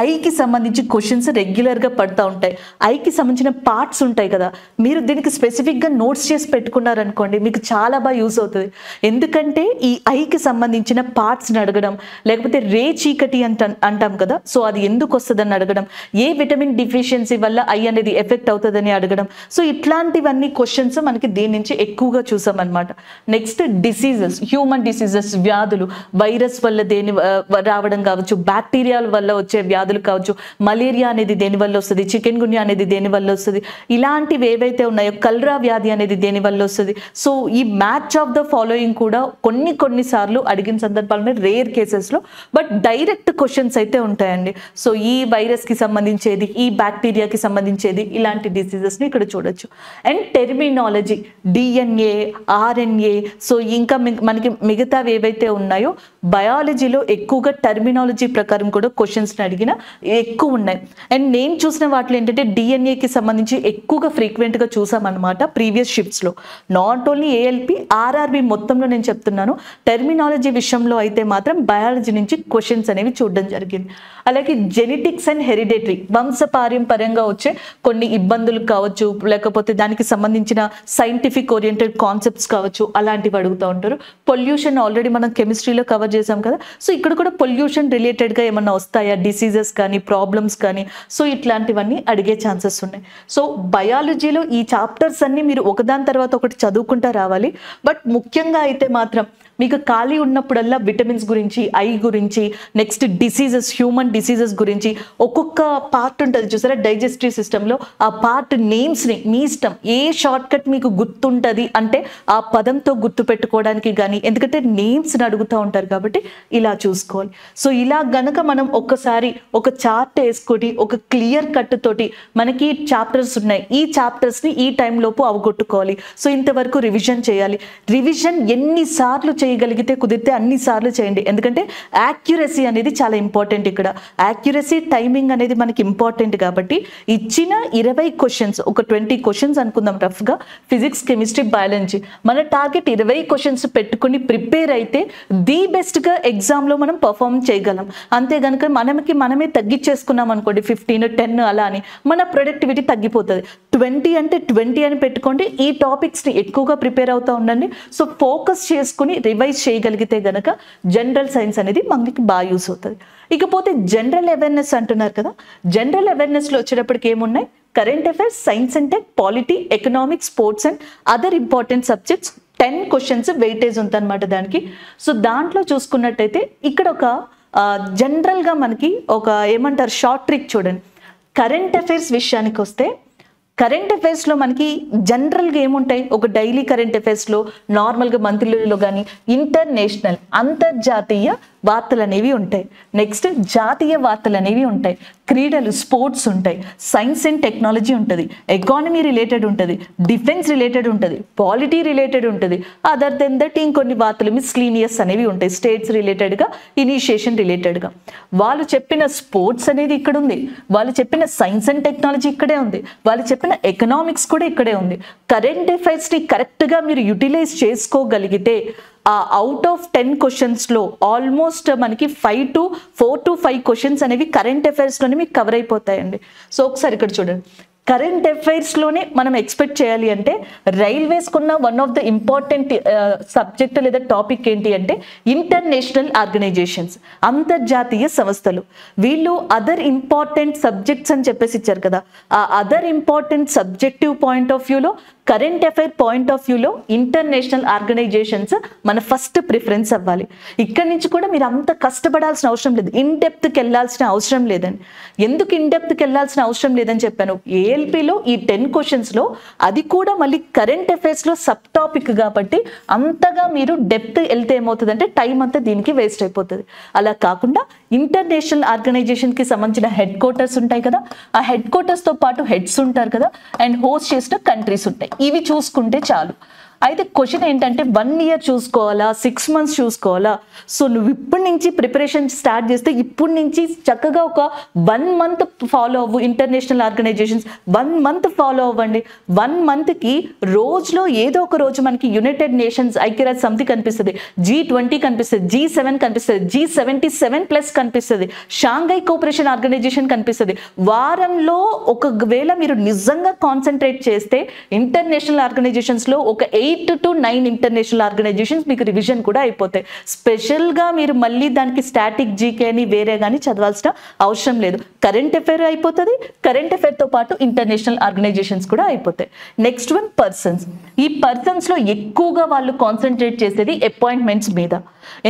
ఐకి సంబంధించి క్వశ్చన్స్ రెగ్యులర్గా పడుతూ ఉంటాయి. ఐకి సంబంధించిన పార్ట్స్ ఉంటాయి కదా, మీరు దీనికి స్పెసిఫిక్గా నోట్స్ చేసి పెట్టుకున్నారనుకోండి మీకు చాలా బాగా యూస్ అవుతుంది. ఎందుకంటే ఈ ఐకి సంబంధించిన పార్ట్స్ని అడగడం, లేకపోతే రే చీకటి అంటాం కదా, సో అది ఎందుకు వస్తుందని అడగడం, ఏ విటమిన్ డిఫిషియన్సీ వల్ల ఐ అనేది ఎఫెక్ట్ అవుతుందని అడగడం, సో ఇట్లాంటివన్నీ క్వశ్చన్స్ మనకి దీని నుంచి ఎక్కువగా చూసామన్నమాట. నెక్స్ట్ డిసీజెస్, హ్యూమన్ డిసీజెస్, వ్యాధులు, వైరస్ వల్ల రావడం కావచ్చు, బ్యాక్టీరియాల వల్ల వచ్చే వ్యాధులు వ్యాధులు కావచ్చు, మలేరియా అనేది దేని వల్ల వస్తుంది, చికెన్ గున్యా అనేది దేని వల్ల వస్తుంది, ఇలాంటివి ఏవైతే ఉన్నాయో కల్రా వ్యాధి అనేది దేని వల్ల వస్తుంది. సో ఈ మ్యాచ్ ఆఫ్ ద ఫాలోయింగ్ కూడా కొన్నిసార్లు అడిగిన సందర్భాలు రేర్ కేసెస్లో, బట్ డైరెక్ట్ క్వశ్చన్స్ అయితే ఉంటాయండి. సో ఈ వైరస్కి సంబంధించేది, ఈ బ్యాక్టీరియాకి సంబంధించేది, ఇలాంటి డిసీజెస్ని ఇక్కడ చూడొచ్చు. And terminology, DNA, RNA, so ఇంకా మనకి మిగతావి ఏవైతే ఉన్నాయో బయాలజీలో ఎక్కువగా టెర్మినాలజీ ప్రకారం కూడా క్వశ్చన్స్ని అడిగిన ఎక్కువ ఉన్నాయి. అండ్ నేను చూసిన వాటిలో ఏంటంటే డిఎన్ఏకి సంబంధించి ఎక్కువగా ఫ్రీక్వెంట్గా చూసామన్నమాట ప్రీవియస్ షిఫ్ట్స్లో. నాట్ ఓన్లీ ఏఎల్పి, ఆర్ఆర్బి మొత్తంలో నేను చెప్తున్నాను. టెర్మినాలజీ విషయంలో అయితే మాత్రం బయాలజీ నుంచి క్వశ్చన్స్ అనేవి చూడడం జరిగింది. అలాగే జెనెటిక్స్ అండ్ హెరిడేటరీ, వంశపారంపర్యంగా వచ్చే కొన్ని ఇబ్బందులు కావచ్చు, లేకపోతే దానికి సంబంధించిన సైంటిఫిక్ ఓరియంటెడ్ కాన్సెప్ట్స్ కావచ్చు, అలాంటివి అడుగుతూ ఉంటారు. పొల్యూషన్ ఆల్రెడీ మనం కెమిస్ట్రీలో కవర్ చేసాం కదా, సో ఇక్కడ కూడా పొల్యూషన్ రిలేటెడ్గా ఏమన్నా వస్తాయా, డిసీజెస్ కానీ ప్రాబ్లమ్స్ కానీ, సో ఇట్లాంటివన్నీ అడిగే ఛాన్సెస్ ఉన్నాయి. సో బయాలజీలో ఈ చాప్టర్స్ అన్ని మీరు ఒకదాని తర్వాత ఒకటి చదువుకుంటా రావాలి. బట్ ముఖ్యంగా అయితే మాత్రం మీకు ఖాళీ ఉన్నప్పుడల్లా విటమిన్స్ గురించి, ఐ గురించి, నెక్స్ట్ డిసీజెస్, హ్యూమన్ డిసీజెస్ గురించి ఒక్కొక్క పార్ట్ ఉంటుంది చూసారా డైజెస్టివ్ సిస్టంలో, ఆ పార్ట్ నేమ్స్ని మీ ఇష్టం ఏ షార్ట్ కట్ మీకు గుర్తుంటుంది అంటే ఆ పదంతో గుర్తు పెట్టుకోవడానికి కానీ, ఎందుకంటే నేమ్స్ని అడుగుతూ ఉంటారు కాబట్టి ఇలా చూసుకోవాలి. సో ఇలా గనక మనం ఒక్కసారి ఒక చార్ట్ వేసుకొని ఒక క్లియర్ కట్ తోటి మనకి చాప్టర్స్ ఉన్నాయి, ఈ చాప్టర్స్ని ఈ టైంలోపు అవగొట్టుకోవాలి. సో ఇంతవరకు రివిజన్ చేయాలి. రివిజన్ ఎన్నిసార్లు చేయగలిగితే కుదిరితే అన్నిసార్లు చేయండి. ఎందుకంటే యాక్యురసీ అనేది చాలా ఇంపార్టెంట్. ఇక్కడ యాక్యురసీ, టైమింగ్ అనేది మనకి ఇంపార్టెంట్ కాబట్టి ఇచ్చిన 20 క్వశ్చన్స్, ఒక 20 క్వశ్చన్స్ అనుకుందాం రఫ్గా, ఫిజిక్స్, కెమిస్ట్రీ, బయాలజీ, మన టార్గెట్ 20 క్వశ్చన్స్ పెట్టుకుని ప్రిపేర్ అయితే ది బెస్ట్గా ఎగ్జామ్లో మనం పర్ఫామ్ చేయగలం. అంతే కనుక మనమే తగ్గించేసుకున్నాం అనుకోండి 15, 10 అలా అని మన ప్రొడక్టివిటీ తగ్గిపోతుంది. 20 అంటే 20 అని పెట్టుకోండి. ఈ టాపిక్స్ని ఎక్కువగా ప్రిపేర్ అవుతూ ఉండండి. సో ఫోకస్ చేసుకుని రివైజ్ చేయగలిగితే గనక జనరల్ సైన్స్ అనేది మనకి బాగా యూస్ అవుతుంది. ఇకపోతే జనరల్ అవేర్నెస్ అంటున్నారు కదా, జనరల్ అవేర్నెస్లో వచ్చేటప్పటికి ఏమున్నాయి, current affairs, science and tech, polity, economics, sports and other important subjects 10 questions weightage ఉందన్నమాట దానికి. సో దాంట్లో చూసుకున్నట్టయితే ఇక్కడ ఒక జనరల్గా మనకి ఒక ఏమంటారు షార్ట్ ట్రిక్ చూడండి. కరెంట్ అఫైర్స్ విషయానికి వస్తే కరెంట్ అఫైర్స్లో మనకి జనరల్గా ఏముంటాయి, ఒక డైలీ కరెంట్ అఫైర్స్లో నార్మల్గా మంత్లీలో కానీ ఇంటర్నేషనల్, అంతర్జాతీయ వార్తలు అనేవి ఉంటాయి. నెక్స్ట్ జాతీయ వార్తలు అనేవి ఉంటాయి, క్రీడలు, స్పోర్ట్స్ ఉంటాయి, సైన్స్ అండ్ టెక్నాలజీ ఉంటుంది, ఎకానమీ రిలేటెడ్ ఉంటుంది, డిఫెన్స్ రిలేటెడ్ ఉంటుంది, పాలిటీ రిలేటెడ్ ఉంటుంది, అదర్ దెన్ దట్ ఇంకొన్ని వార్తలు మిస్లీనియస్ అనేవి ఉంటాయి, స్టేట్స్ రిలేటెడ్గా, ఇనిషియేషన్ రిలేటెడ్గా. వాళ్ళు చెప్పిన స్పోర్ట్స్ అనేది ఇక్కడ ఉంది, వాళ్ళు చెప్పిన సైన్స్ అండ్ టెక్నాలజీ ఇక్కడే ఉంది, వాళ్ళు చెప్పిన ఎకనామిక్స్ కూడా ఇక్కడే ఉంది. కరెంట్ అఫైర్స్ని కరెక్ట్గా మీరు యూటిలైజ్ చేసుకోగలిగితే ఆ అవుట్ ఆఫ్ 10 క్వశ్చన్స్లో ఆల్మోస్ట్ మనకి 4 to 5 క్వశ్చన్స్ అనేవి కరెంట్ అఫైర్స్లోనే మీకు కవర్ అయిపోతాయండి. సో ఒకసారి ఇక్కడ చూడండి, కరెంట్ అఫైర్స్లోనే మనం ఎక్స్పెక్ట్ చేయాలి అంటే రైల్వేస్కున్న one of the important subject లేదా టాపిక్ ఏంటి అంటే ఇంటర్నేషనల్ ఆర్గనైజేషన్స్, అంతర్జాతీయ సంస్థలు. వీళ్ళు అదర్ ఇంపార్టెంట్ సబ్జెక్ట్స్ అని చెప్పేసి ఇచ్చారు కదా, ఆ other important subjective point of వ్యూలో, కరెంట్ అఫైర్ పాయింట్ ఆఫ్ వ్యూలో ఇంటర్నేషనల్ ఆర్గనైజేషన్స్ మన ఫస్ట్ ప్రిఫరెన్స్ అవ్వాలి. ఇక్కడి నుంచి కూడా మీరు అంత కష్టపడాల్సిన అవసరం లేదు, ఇన్ డెప్త్కి వెళ్ళాల్సిన అవసరం లేదండి. ఎందుకు ఇన్ డెప్త్కి వెళ్ళాల్సిన అవసరం లేదని చెప్పాను, ఏఎల్పిలో ఈ 10 క్వశ్చన్స్లో అది కూడా మళ్ళీ కరెంట్ అఫైర్స్లో సబ్ టాపిక్ కాబట్టి అంతగా మీరు డెప్త్ వెళ్తే ఏమవుతుందంటే టైం అంతా దీనికి వేస్ట్ అయిపోతుంది. అలా కాకుండా ఇంటర్నేషనల్ ఆర్గనైజేషన్కి సంబంధించిన హెడ్ క్వార్టర్స్ ఉంటాయి కదా, ఆ హెడ్ క్వార్టర్స్తో పాటు హెడ్స్ ఉంటారు కదా, అండ్ హోస్ట్ చేసిన కంట్రీస్ ఉంటాయి, ఇవి చూసుకుంటే చాలు. అయితే క్వశ్చన్ ఏంటంటే 1 year చూసుకోవాలా, 6 months చూసుకోవాలా? సో నువ్వు ఇప్పటి నుంచి ప్రిపరేషన్ స్టార్ట్ చేస్తే ఇప్పటి నుంచి చక్కగా ఒక 1 month ఫాలో అవ్వు. ఇంటర్నేషనల్ ఆర్గనైజేషన్స్ 1 month ఫాలో అవ్వండి. 1 monthకి రోజులో ఏదో ఒక రోజు మనకి యునైటెడ్ నేషన్స్ ఐక్యరాజ్య సమితి కనిపిస్తుంది, G20 కనిపిస్తుంది, G7 కనిపిస్తుంది, G77+ కనిపిస్తుంది, షాంఘై కోఆపరేషన్ ఆర్గనైజేషన్ కనిపిస్తుంది. వారంలో ఒకవేళ మీరు నిజంగా కాన్సన్ట్రేట్ చేస్తే ఇంటర్నేషనల్ ఆర్గనైజేషన్స్లో ఒక 8 to 9 ఇంటర్నేషనల్ ఆర్గనైజేషన్స్ మీకు రివిజన్ కూడా అయిపోతాయి. స్పెషల్గా మీరు మళ్ళీ దానికి స్టాటిక్ జీకే అని వేరే కానీ చదవాల్సిన అవసరం లేదు. కరెంట్ అఫైర్ అయిపోతుంది, కరెంట్ అఫైర్తో పాటు ఇంటర్నేషనల్ ఆర్గనైజేషన్స్ కూడా అయిపోతాయి. Next one persons. ఈ పర్సన్స్లో ఎక్కువగా వాళ్ళు కాన్సన్ట్రేట్ చేసేది అపాయింట్మెంట్స్ మీద.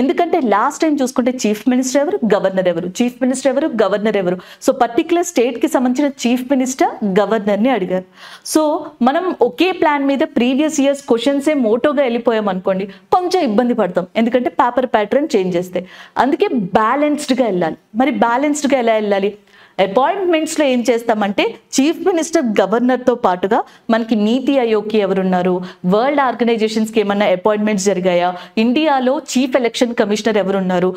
ఎందుకంటే లాస్ట్ టైం చూసుకుంటే చీఫ్ మినిస్టర్ ఎవరు, గవర్నర్ ఎవరు, చీఫ్ మినిస్టర్ ఎవరు, గవర్నర్ ఎవరు. సో పర్టికులర్ స్టేట్కి సంబంధించిన చీఫ్ మినిస్టర్ గవర్నర్ని అడిగారు. సో మనం ఒకే ప్లాన్ మీద ప్రీవియస్ ఇయర్స్ క్వశ్చన్సే మోటోగా వెళ్ళిపోయాం అనుకోండి, కొంచెం ఇబ్బంది పడతాం, ఎందుకంటే పేపర్ ప్యాటర్న్ చేంజ్ చేస్తే. అందుకే బ్యాలెన్స్డ్గా వెళ్ళాలి. మరి బ్యాలెన్స్డ్గా ఎలా వెళ్ళాలి? అపాయింట్మెంట్స్లో ఏం చేస్తామంటే చీఫ్ మినిస్టర్ గవర్నర్తో పాటుగా మనకి నీతి ఆయోగ్కి ఎవరున్నారు, వరల్డ్ ఆర్గనైజేషన్స్కి ఏమన్నా అపాయింట్మెంట్స్ జరిగాయా, ఇండియాలో చీఫ్ ఎలక్షన్ కమిషనర్ ఎవరున్నారు,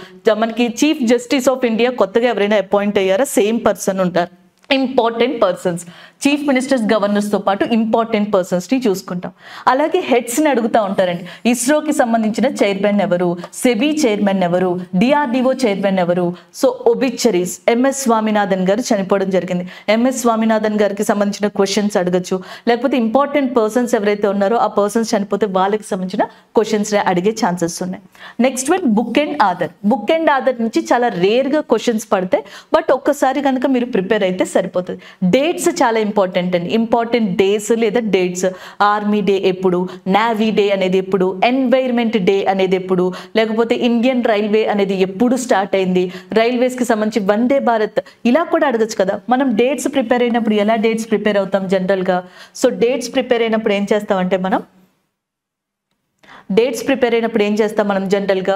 మనకి చీఫ్ జస్టిస్ ఆఫ్ ఇండియా కొత్తగా ఎవరైనా అపాయింట్ అయ్యారా, సేమ్ పర్సన్ ఉంటారు. ఇంపార్టెంట్ పర్సన్స్, చీఫ్ మినిస్టర్స్ గవర్నర్స్తో పాటు ఇంపార్టెంట్ పర్సన్స్ని చూసుకుంటాం. అలాగే హెడ్స్ని అడుగుతూ ఉంటారండి. ఇస్రోకి సంబంధించిన చైర్మన్ ఎవరు, సెబీ చైర్మన్ ఎవరు, డిఆర్డిఓ చైర్మన్ ఎవరు. సో ఒబిచరీస్, ఎంఎస్ స్వామినాథన్ గారు చనిపోవడం జరిగింది. ఎంఎస్ స్వామినాథన్ గారికి సంబంధించిన క్వశ్చన్స్ అడగచ్చు. లేకపోతే ఇంపార్టెంట్ పర్సన్స్ ఎవరైతే ఉన్నారో ఆ పర్సన్స్ చనిపోతే వాళ్ళకి సంబంధించిన క్వశ్చన్స్ అడిగే ఛాన్సెస్ ఉన్నాయి. Next one book and author. Book and author నుంచి చాలా రేర్గా క్వశ్చన్స్ పడతాయి, బట్ ఒక్కసారి కనుక మీరు ప్రిపేర్ అయితే సరిపోతుంది. డేట్స్ చాలా ఇంపార్టెంట్ అండి. ఇంపార్టెంట్ డేస్ లేదా డేట్స్, ఆర్మీ డే ఎప్పుడు, నేవీ డే అనేది ఎప్పుడు, ఎన్వైర్మెంట్ డే అనేది ఎప్పుడు, లేకపోతే ఇండియన్ రైల్వే అనేది ఎప్పుడు స్టార్ట్ అయింది, రైల్వేస్కి సంబంధించి వందే భారత్, ఇలా కూడా అడగచ్చు కదా. మనం డేట్స్ ప్రిపేర్ అయినప్పుడు ఎలా డేట్స్ ప్రిపేర్ అవుతాం జనరల్గా? సో డేట్స్ ప్రిపేర్ అయినప్పుడు ఏం చేస్తామంటే మనం జనరల్గా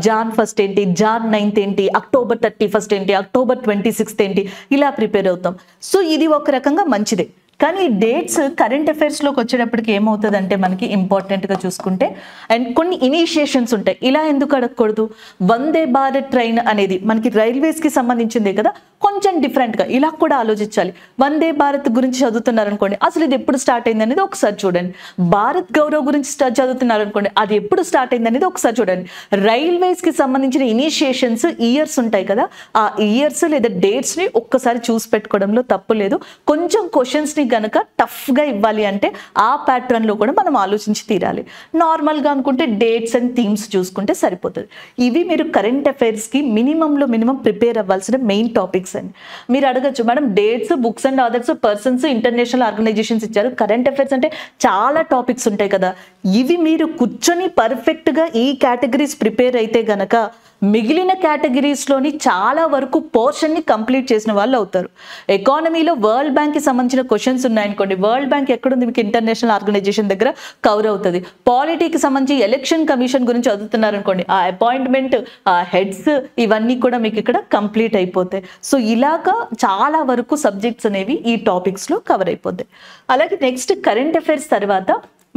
జాన్ 1 ఏంటి, జాన్ 9 ఏంటి, అక్టోబర్ 31 ఏంటి, అక్టోబర్ 26 ఏంటి, ఇలా ప్రిపేర్ అవుతాం. సో ఇది ఒక రకంగా మంచిదే. కానీ ఈ డేట్స్ కరెంట్ అఫైర్స్లోకి వచ్చేటప్పటికి ఏమవుతుందంటే మనకి ఇంపార్టెంట్గా చూసుకుంటే అండ్ కొన్ని ఇనిషియేషన్స్ ఉంటాయి. ఇలా ఎందుకు అడగకూడదు? వందే భారత్ ట్రైన్ అనేది మనకి రైల్వేస్కి సంబంధించిందే కదా, కొంచెం డిఫరెంట్గా ఇలా కూడా ఆలోచించాలి. వందే భారత్ గురించి చదువుతున్నారనుకోండి, అసలు ఇది ఎప్పుడు స్టార్ట్ అయింది అనేది ఒకసారి చూడండి. భారత్ గౌరవ్ గురించి చదువుతున్నారనుకోండి, అది ఎప్పుడు స్టార్ట్ అయింది అనేది ఒకసారి చూడండి. రైల్వేస్కి సంబంధించిన ఇనిషియేషన్స్ ఇయర్స్ ఉంటాయి కదా, ఆ ఇయర్స్ లేదా డేట్స్ని ఒక్కసారి చూసి పెట్టుకోవడంలో తప్పు లేదు. కొంచెం క్వశ్చన్స్ని గనక టఫ్గా ఇవ్వాలి అంటే ఆ ప్యాటర్న్లో కూడా మనం ఆలోచించి తీరాలి. నార్మల్గా అనుకుంటే డేట్స్ అండ్ థీమ్స్ చూసుకుంటే సరిపోతుంది. ఇవి మీరు కరెంట్ అఫైర్స్కి మినిమంలో మినిమం ప్రిపేర్ అవ్వాల్సిన మెయిన్ టాపిక్స్ అండి. మీరు అడగచ్చు, madam dates, books and authors, persons, international organisations ఇచ్చారు, కరెంట్ అఫైర్స్ అంటే చాలా టాపిక్స్ ఉంటాయి కదా. ఇవి మీరు కూర్చొని పర్ఫెక్ట్గా ఈ కేటగిరీస్ ప్రిపేర్ అయితే గనక మిగిలిన కేటగిరీస్లోని చాలా వరకు పోర్షన్ని కంప్లీట్ చేసిన వాళ్ళు అవుతారు. ఎకానమీలో వరల్డ్ బ్యాంక్కి సంబంధించిన క్వశ్చన్స్ ఉన్నాయనుకోండి, వరల్డ్ బ్యాంక్ ఎక్కడుంది మీకు ఇంటర్నేషనల్ ఆర్గనైజేషన్ దగ్గర కవర్ అవుతుంది. పాలిటీకి సంబంధించి ఎలక్షన్ కమిషన్ గురించి చదువుతున్నారనుకోండి, ఆ అపాయింట్మెంట్, ఆ హెడ్స్, ఇవన్నీ కూడా మీకు ఇక్కడ కంప్లీట్ అయిపోతాయి. సో ఇలాగా చాలా వరకు సబ్జెక్ట్స్ అనేవి ఈ టాపిక్స్లో కవర్ అయిపోతాయి. అలాగే నెక్స్ట్ కరెంట్ అఫైర్స్ తర్వాత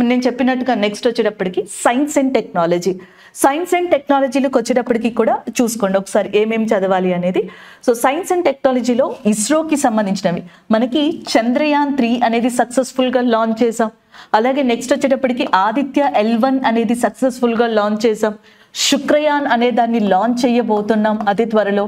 నేను చెప్పినట్టుగా నెక్స్ట్ వచ్చేటప్పటికి science and technology. Science and టెక్నాలజీలోకి వచ్చేటప్పటికి కూడా చూసుకోండి ఒకసారి ఏమేమి చదవాలి అనేది. సో సైన్స్ అండ్ టెక్నాలజీలో ఇస్రోకి సంబంధించినవి మనకి చంద్రయాన్ 3 అనేది సక్సెస్ఫుల్గా లాంచ్ చేసాం. అలాగే నెక్స్ట్ వచ్చేటప్పటికి ఆదిత్య L1 అనేది సక్సెస్ఫుల్గా లాంచ్ చేసాం. శుక్రయాన్ అనే దాన్ని లాంచ్ చేయబోతున్నాం అతి త్వరలో.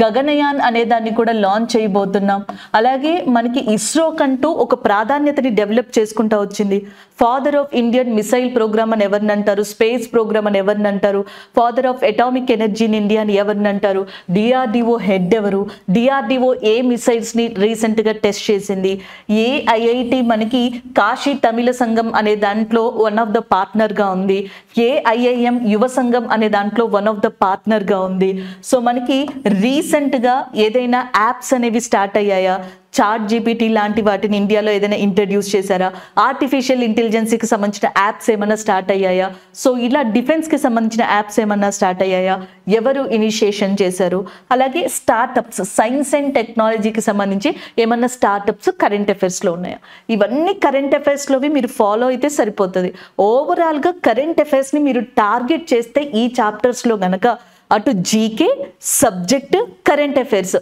గగనయాన్ అనే దాన్ని కూడా లాంచ్ చేయబోతున్నాం. అలాగే మనకి ఇస్రో కంటూ ఒక ప్రాధాన్యతని డెవలప్ చేసుకుంటూ వచ్చింది. Father of Indian missile programme అని ఎవరిని అంటారు, స్పేస్ ప్రోగ్రామ్ అని ఎవరిని అంటారు, father of atomic energy in India అని ఎవరిని అంటారు, డిఆర్డిఓ హెడ్ ఎవరు, డిఆర్డిఓ ఏ మిసైల్స్ని రీసెంట్గా టెస్ట్ చేసింది, ఏ ఐఐటి మనకి కాశీ తమిళ సంఘం అనే దాంట్లో వన్ ఆఫ్ ద పార్ట్నర్గా ఉంది, ఏ ఐఐఎం యువ సంఘం అనే దాంట్లో వన్ ఆఫ్ ద పార్ట్నర్గా ఉంది. సో మనకి రీసెంట్గా ఏదైనా యాప్స్ అనేవి స్టార్ట్ అయ్యాయా, చాట్ జీపీటీ లాంటి వాటిని ఇండియాలో ఏదైనా ఇంట్రడ్యూస్ చేశారా, ఆర్టిఫిషియల్ ఇంటెలిజెన్స్కి సంబంధించిన యాప్స్ ఏమన్నా స్టార్ట్ అయ్యాయా, సో ఇలా డిఫెన్స్కి సంబంధించిన యాప్స్ ఏమన్నా స్టార్ట్ అయ్యాయా, ఎవరు ఇనిషియేషన్ చేశారు. అలాగే స్టార్టప్స్, సైన్స్ అండ్ టెక్నాలజీకి సంబంధించి ఏమన్నా స్టార్టప్స్ కరెంట్ అఫైర్స్లో ఉన్నాయా, ఇవన్నీ కరెంట్ అఫైర్స్లోవి మీరు ఫాలో అయితే సరిపోతుంది. ఓవరాల్గా కరెంట్ అఫైర్స్ని మీరు టార్గెట్ చేస్తే ఈ చాప్టర్స్లో గనక అటు జీకే, సబ్జెక్ట్, కరెంట్ అఫైర్స్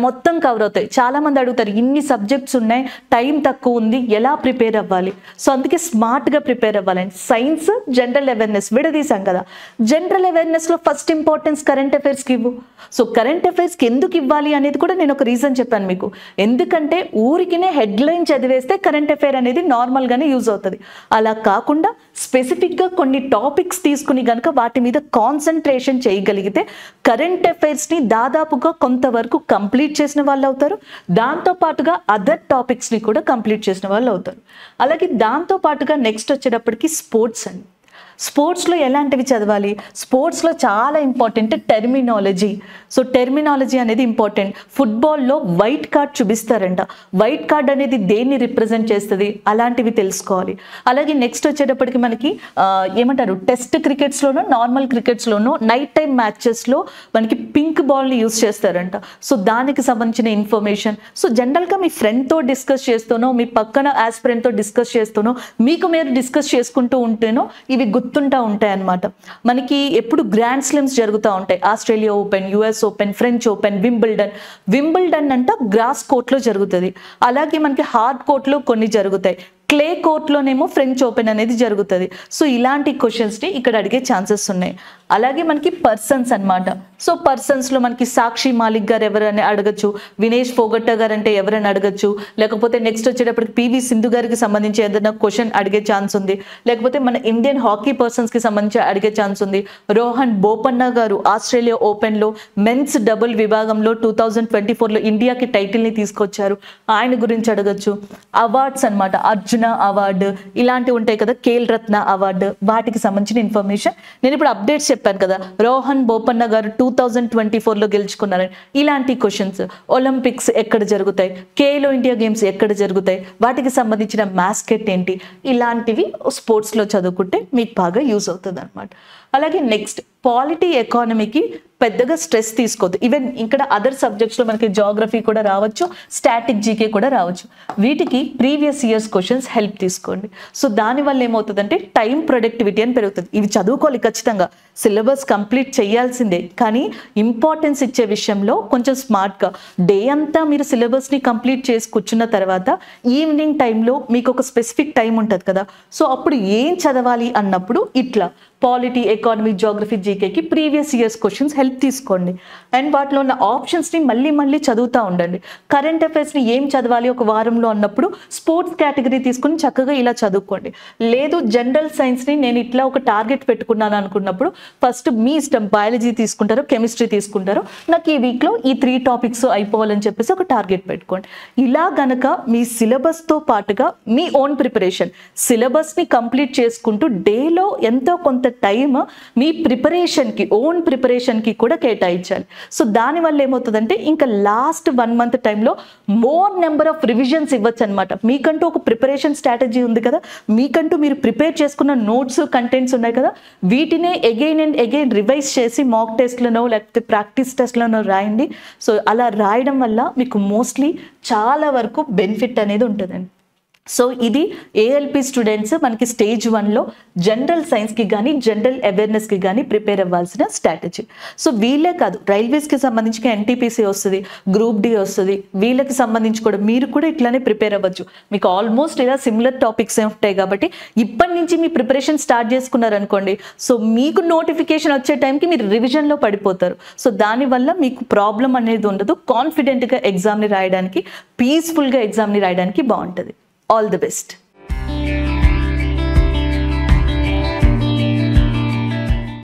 మొత్తం కవర్ అవుతాయి. చాలా మంది అడుగుతారు ఇన్ని సబ్జెక్ట్స్ ఉన్నాయి, టైం తక్కువ ఉంది, ఎలా ప్రిపేర్ అవ్వాలి. సో అందుకే స్మార్ట్గా ప్రిపేర్ అవ్వాలండి. సైన్స్, జనరల్ అవేర్నెస్ విడదీసాం కదా. జనరల్ అవేర్నెస్లో ఫస్ట్ ఇంపార్టెన్స్ కరెంట్ అఫైర్స్కి ఇవ్వు. సో కరెంట్ అఫైర్స్కి ఎందుకు ఇవ్వాలి అనేది కూడా నేను ఒక రీజన్ చెప్పాను మీకు. ఎందుకంటే ఊరికినే హెడ్లైన్ చదివేస్తే కరెంట్ అఫైర్ అనేది నార్మల్గానే యూజ్ అవుతుంది. అలా కాకుండా స్పెసిఫిక్గా కొన్ని టాపిక్స్ తీసుకుని కనుక వాటి మీద కాన్సన్ట్రేషన్ చేయగలిగితే కరెంట్ అఫైర్స్ని దాదాపుగా కొంతవరకు కంప్లీట్ చేసిన వాళ్ళు అవుతారు, దాంతోపాటుగా అదర్ టాపిక్స్ని కూడా కంప్లీట్ చేసిన వాళ్ళు అవుతారు. అలాగే దాంతోపాటుగా నెక్స్ట్ వచ్చేటప్పటికి స్పోర్ట్స్ అండి. స్పోర్ట్స్లో ఎలాంటివి చదవాలి? స్పోర్ట్స్లో చాలా ఇంపార్టెంట్ టెర్మినాలజీ. సో టెర్మినాలజీ అనేది ఇంపార్టెంట్. ఫుట్బాల్లో వైట్ కార్డ్ చూపిస్తారంట, వైట్ కార్డ్ అనేది దేన్ని రిప్రజెంట్ చేస్తుంది అలాంటివి తెలుసుకోవాలి. అలాగే నెక్స్ట్ వచ్చేటప్పటికి మనకి ఏమంటారు, టెస్ట్ క్రికెట్స్లోనో నార్మల్ క్రికెట్స్లోనో నైట్ టైం మ్యాచెస్లో మనకి పింక్ బాల్ని యూస్ చేస్తారంట. సో దానికి సంబంధించిన ఇన్ఫర్మేషన్, సో జనరల్గా మీ ఫ్రెండ్తో డిస్కస్ చేస్తూనో మీ పక్కన ఆస్పిరెంట్తో డిస్కస్ చేస్తూనో మీకు మీరు డిస్కస్ చేసుకుంటూ ఉంటేనో ఇవి గుర్తుంటా ఉంటాయి అన్నమాట. మనకి ఎప్పుడు గ్రాండ్ స్లామ్స్ జరుగుతూ ఉంటాయి. Australia open, US open, French open, Wimbledon అంట గ్రాస్ కోర్ట్లో జరుగుతుంది. అలాగే మనకి హార్డ్ కోర్ట్లో కొన్ని జరుగుతాయి, క్లే కోర్ట్లోనేమో ఫ్రెంచ్ ఓపెన్ అనేది జరుగుతుంది. సో ఇలాంటి క్వశ్చన్స్ని ఇక్కడ అడిగే ఛాన్సెస్ ఉన్నాయి. అలాగే మనకి పర్సన్స్ అన్నమాట. సో పర్సన్స్లో మనకి సాక్షి మాలిక్ గారు ఎవరని అడగచ్చు, వినేష్ ఫోగట్టా గారు అంటే ఎవరని అడగచ్చు, లేకపోతే నెక్స్ట్ వచ్చేటప్పటికి పివి సింధు గారికి సంబంధించి ఏదైనా క్వశ్చన్ అడిగే ఛాన్స్ ఉంది, లేకపోతే మన ఇండియన్ హాకీ పర్సన్స్కి సంబంధించి అడిగే ఛాన్స్ ఉంది. రోహన్ బోపన్నా గారు ఆస్ట్రేలియా ఓపెన్లో మెన్స్ డబుల్ విభాగంలో 2024లో ఇండియాకి టైటిల్ని తీసుకొచ్చారు, ఆయన గురించి అడగచ్చు. అవార్డ్స్ అన్నమాట, అర్జున అవార్డు ఇలాంటివి ఉంటాయి కదా, ఖేల్ రత్న అవార్డు, వాటికి సంబంధించిన ఇన్ఫర్మేషన్. నేను ఇప్పుడు అప్డేట్స్ చెప్పాను కదా, రోహన్ బోపన్న గారు 2024లో గెలుచుకున్నారని. ఇలాంటి క్వశ్చన్స్, ఒలింపిక్స్ ఎక్కడ జరుగుతాయి, ఖేలో ఇండియా గేమ్స్ ఎక్కడ జరుగుతాయి, వాటికి సంబంధించిన మాస్కెట్ ఏంటి, ఇలాంటివి స్పోర్ట్స్లో చదువుకుంటే మీకు బాగా యూజ్ అవుతుంది అనమాట. అలాగే నెక్స్ట్ పాలిటీ ఎకానమీకి పెద్దగా స్ట్రెస్ తీసుకోవద్దు. ఈవెన్ ఇక్కడ అదర్ సబ్జెక్ట్స్లో మనకి జాగ్రఫీ కూడా రావచ్చు, స్టాటిక్ జీకే కూడా రావచ్చు. వీటికి ప్రీవియస్ ఇయర్స్ క్వశ్చన్స్ హెల్ప్ తీసుకోండి. సో దానివల్ల ఏమవుతుందంటే టైం ప్రొడక్టివిటీ అని పెరుగుతుంది. ఇవి చదువుకోవాలి ఖచ్చితంగా, సిలబస్ కంప్లీట్ చేయాల్సిందే, కానీ ఇంపార్టెన్స్ ఇచ్చే విషయంలో కొంచెం స్మార్ట్గా డే అంతా మీరు సిలబస్ని కంప్లీట్ చేసి కూర్చున్న తర్వాత ఈవినింగ్ టైంలో మీకు ఒక స్పెసిఫిక్ టైం ఉంటుంది కదా, సో అప్పుడు ఏం చదవాలి అన్నప్పుడు ఇట్లా పాలిటీ, ఎకానమీ, జాగ్రఫీ, జీకేకి ప్రీవియస్ ఇయర్స్ క్వశ్చన్స్ హెల్ప్ తీసుకోండి. అండ్ వాటిలో ఉన్న ఆప్షన్స్ని మళ్ళీ చదువుతూ ఉండండి. కరెంట్ అఫైర్స్ని ఏం చదవాలి ఒక వారంలో అన్నప్పుడు స్పోర్ట్స్ కేటగిరీ తీసుకుని చక్కగా ఇలా చదువుకోండి. లేదు జనరల్ సైన్స్ని నేను ఇట్లా ఒక టార్గెట్ పెట్టుకున్నాను అనుకున్నప్పుడు ఫస్ట్ మీ ఇష్టం, బయాలజీ తీసుకుంటారో కెమిస్ట్రీ తీసుకుంటారో, నాకు ఈ వీక్లో ఈ 3 టాపిక్స్ అయిపోవాలని చెప్పేసి ఒక టార్గెట్ పెట్టుకోండి. ఇలా గనక మీ సిలబస్తో పాటుగా మీ ఓన్ ప్రిపరేషన్, సిలబస్ని కంప్లీట్ చేసుకుంటూ డేలో ఎంతో కొంత టైం మీ ప్రిపరేషన్కి, ఓన్ ప్రిపరేషన్కి కూడా కేటాయించాలి. సో దానివల్ల ఏమవుతుందంటే ఇంకా లాస్ట్ 1 మంత్ టైంలో మోర్ నెంబర్ ఆఫ్ రివిజన్స్ ఇవ్వచ్చు అనమాట. మీకంటూ ఒక ప్రిపరేషన్ స్ట్రాటజీ ఉంది కదా, మీకంటూ మీరు ప్రిపేర్ చేసుకున్న నోట్స్, కంటెంట్స్ ఉన్నాయి కదా, వీటినే అగైన్ అండ్ అగైన్ రివైజ్ చేసి మాక్ టెస్ట్లను లేకపోతే ప్రాక్టీస్ టెస్ట్లను రాయండి. సో అలా రాయడం వల్ల మీకు మోస్ట్లీ చాలా వరకు బెనిఫిట్ అనేది ఉంటుందండి. సో ఇది ఏఎల్పి స్టూడెంట్స్ మనకి స్టేజ్ 1లో జనరల్ సైన్స్కి కానీ జనరల్ అవేర్నెస్కి కానీ ప్రిపేర్ అవ్వాల్సిన స్ట్రాటజీ. సో వీళ్ళే కాదు, రైల్వేస్కి సంబంధించి ఎన్టీపీసీ వస్తుంది, గ్రూప్ డి వస్తుంది, వీళ్ళకి సంబంధించి కూడా మీరు కూడా ఇట్లానే ప్రిపేర్ అవ్వచ్చు. మీకు ఆల్మోస్ట్ ఇలా సిమిలర్ టాపిక్స్ ఉంటాయి కాబట్టి ఇప్పటి నుంచి మీ ప్రిపరేషన్ స్టార్ట్ చేసుకున్నారనుకోండి, సో మీకు నోటిఫికేషన్ వచ్చే టైంకి మీరు రివిజన్లో పడిపోతారు. సో దానివల్ల మీకు ప్రాబ్లం అనేది ఉండదు, కాన్ఫిడెంట్గా ఎగ్జామ్ని రాయడానికి, పీస్ఫుల్గా ఎగ్జామ్ని రాయడానికి బాగుంటుంది. All the best.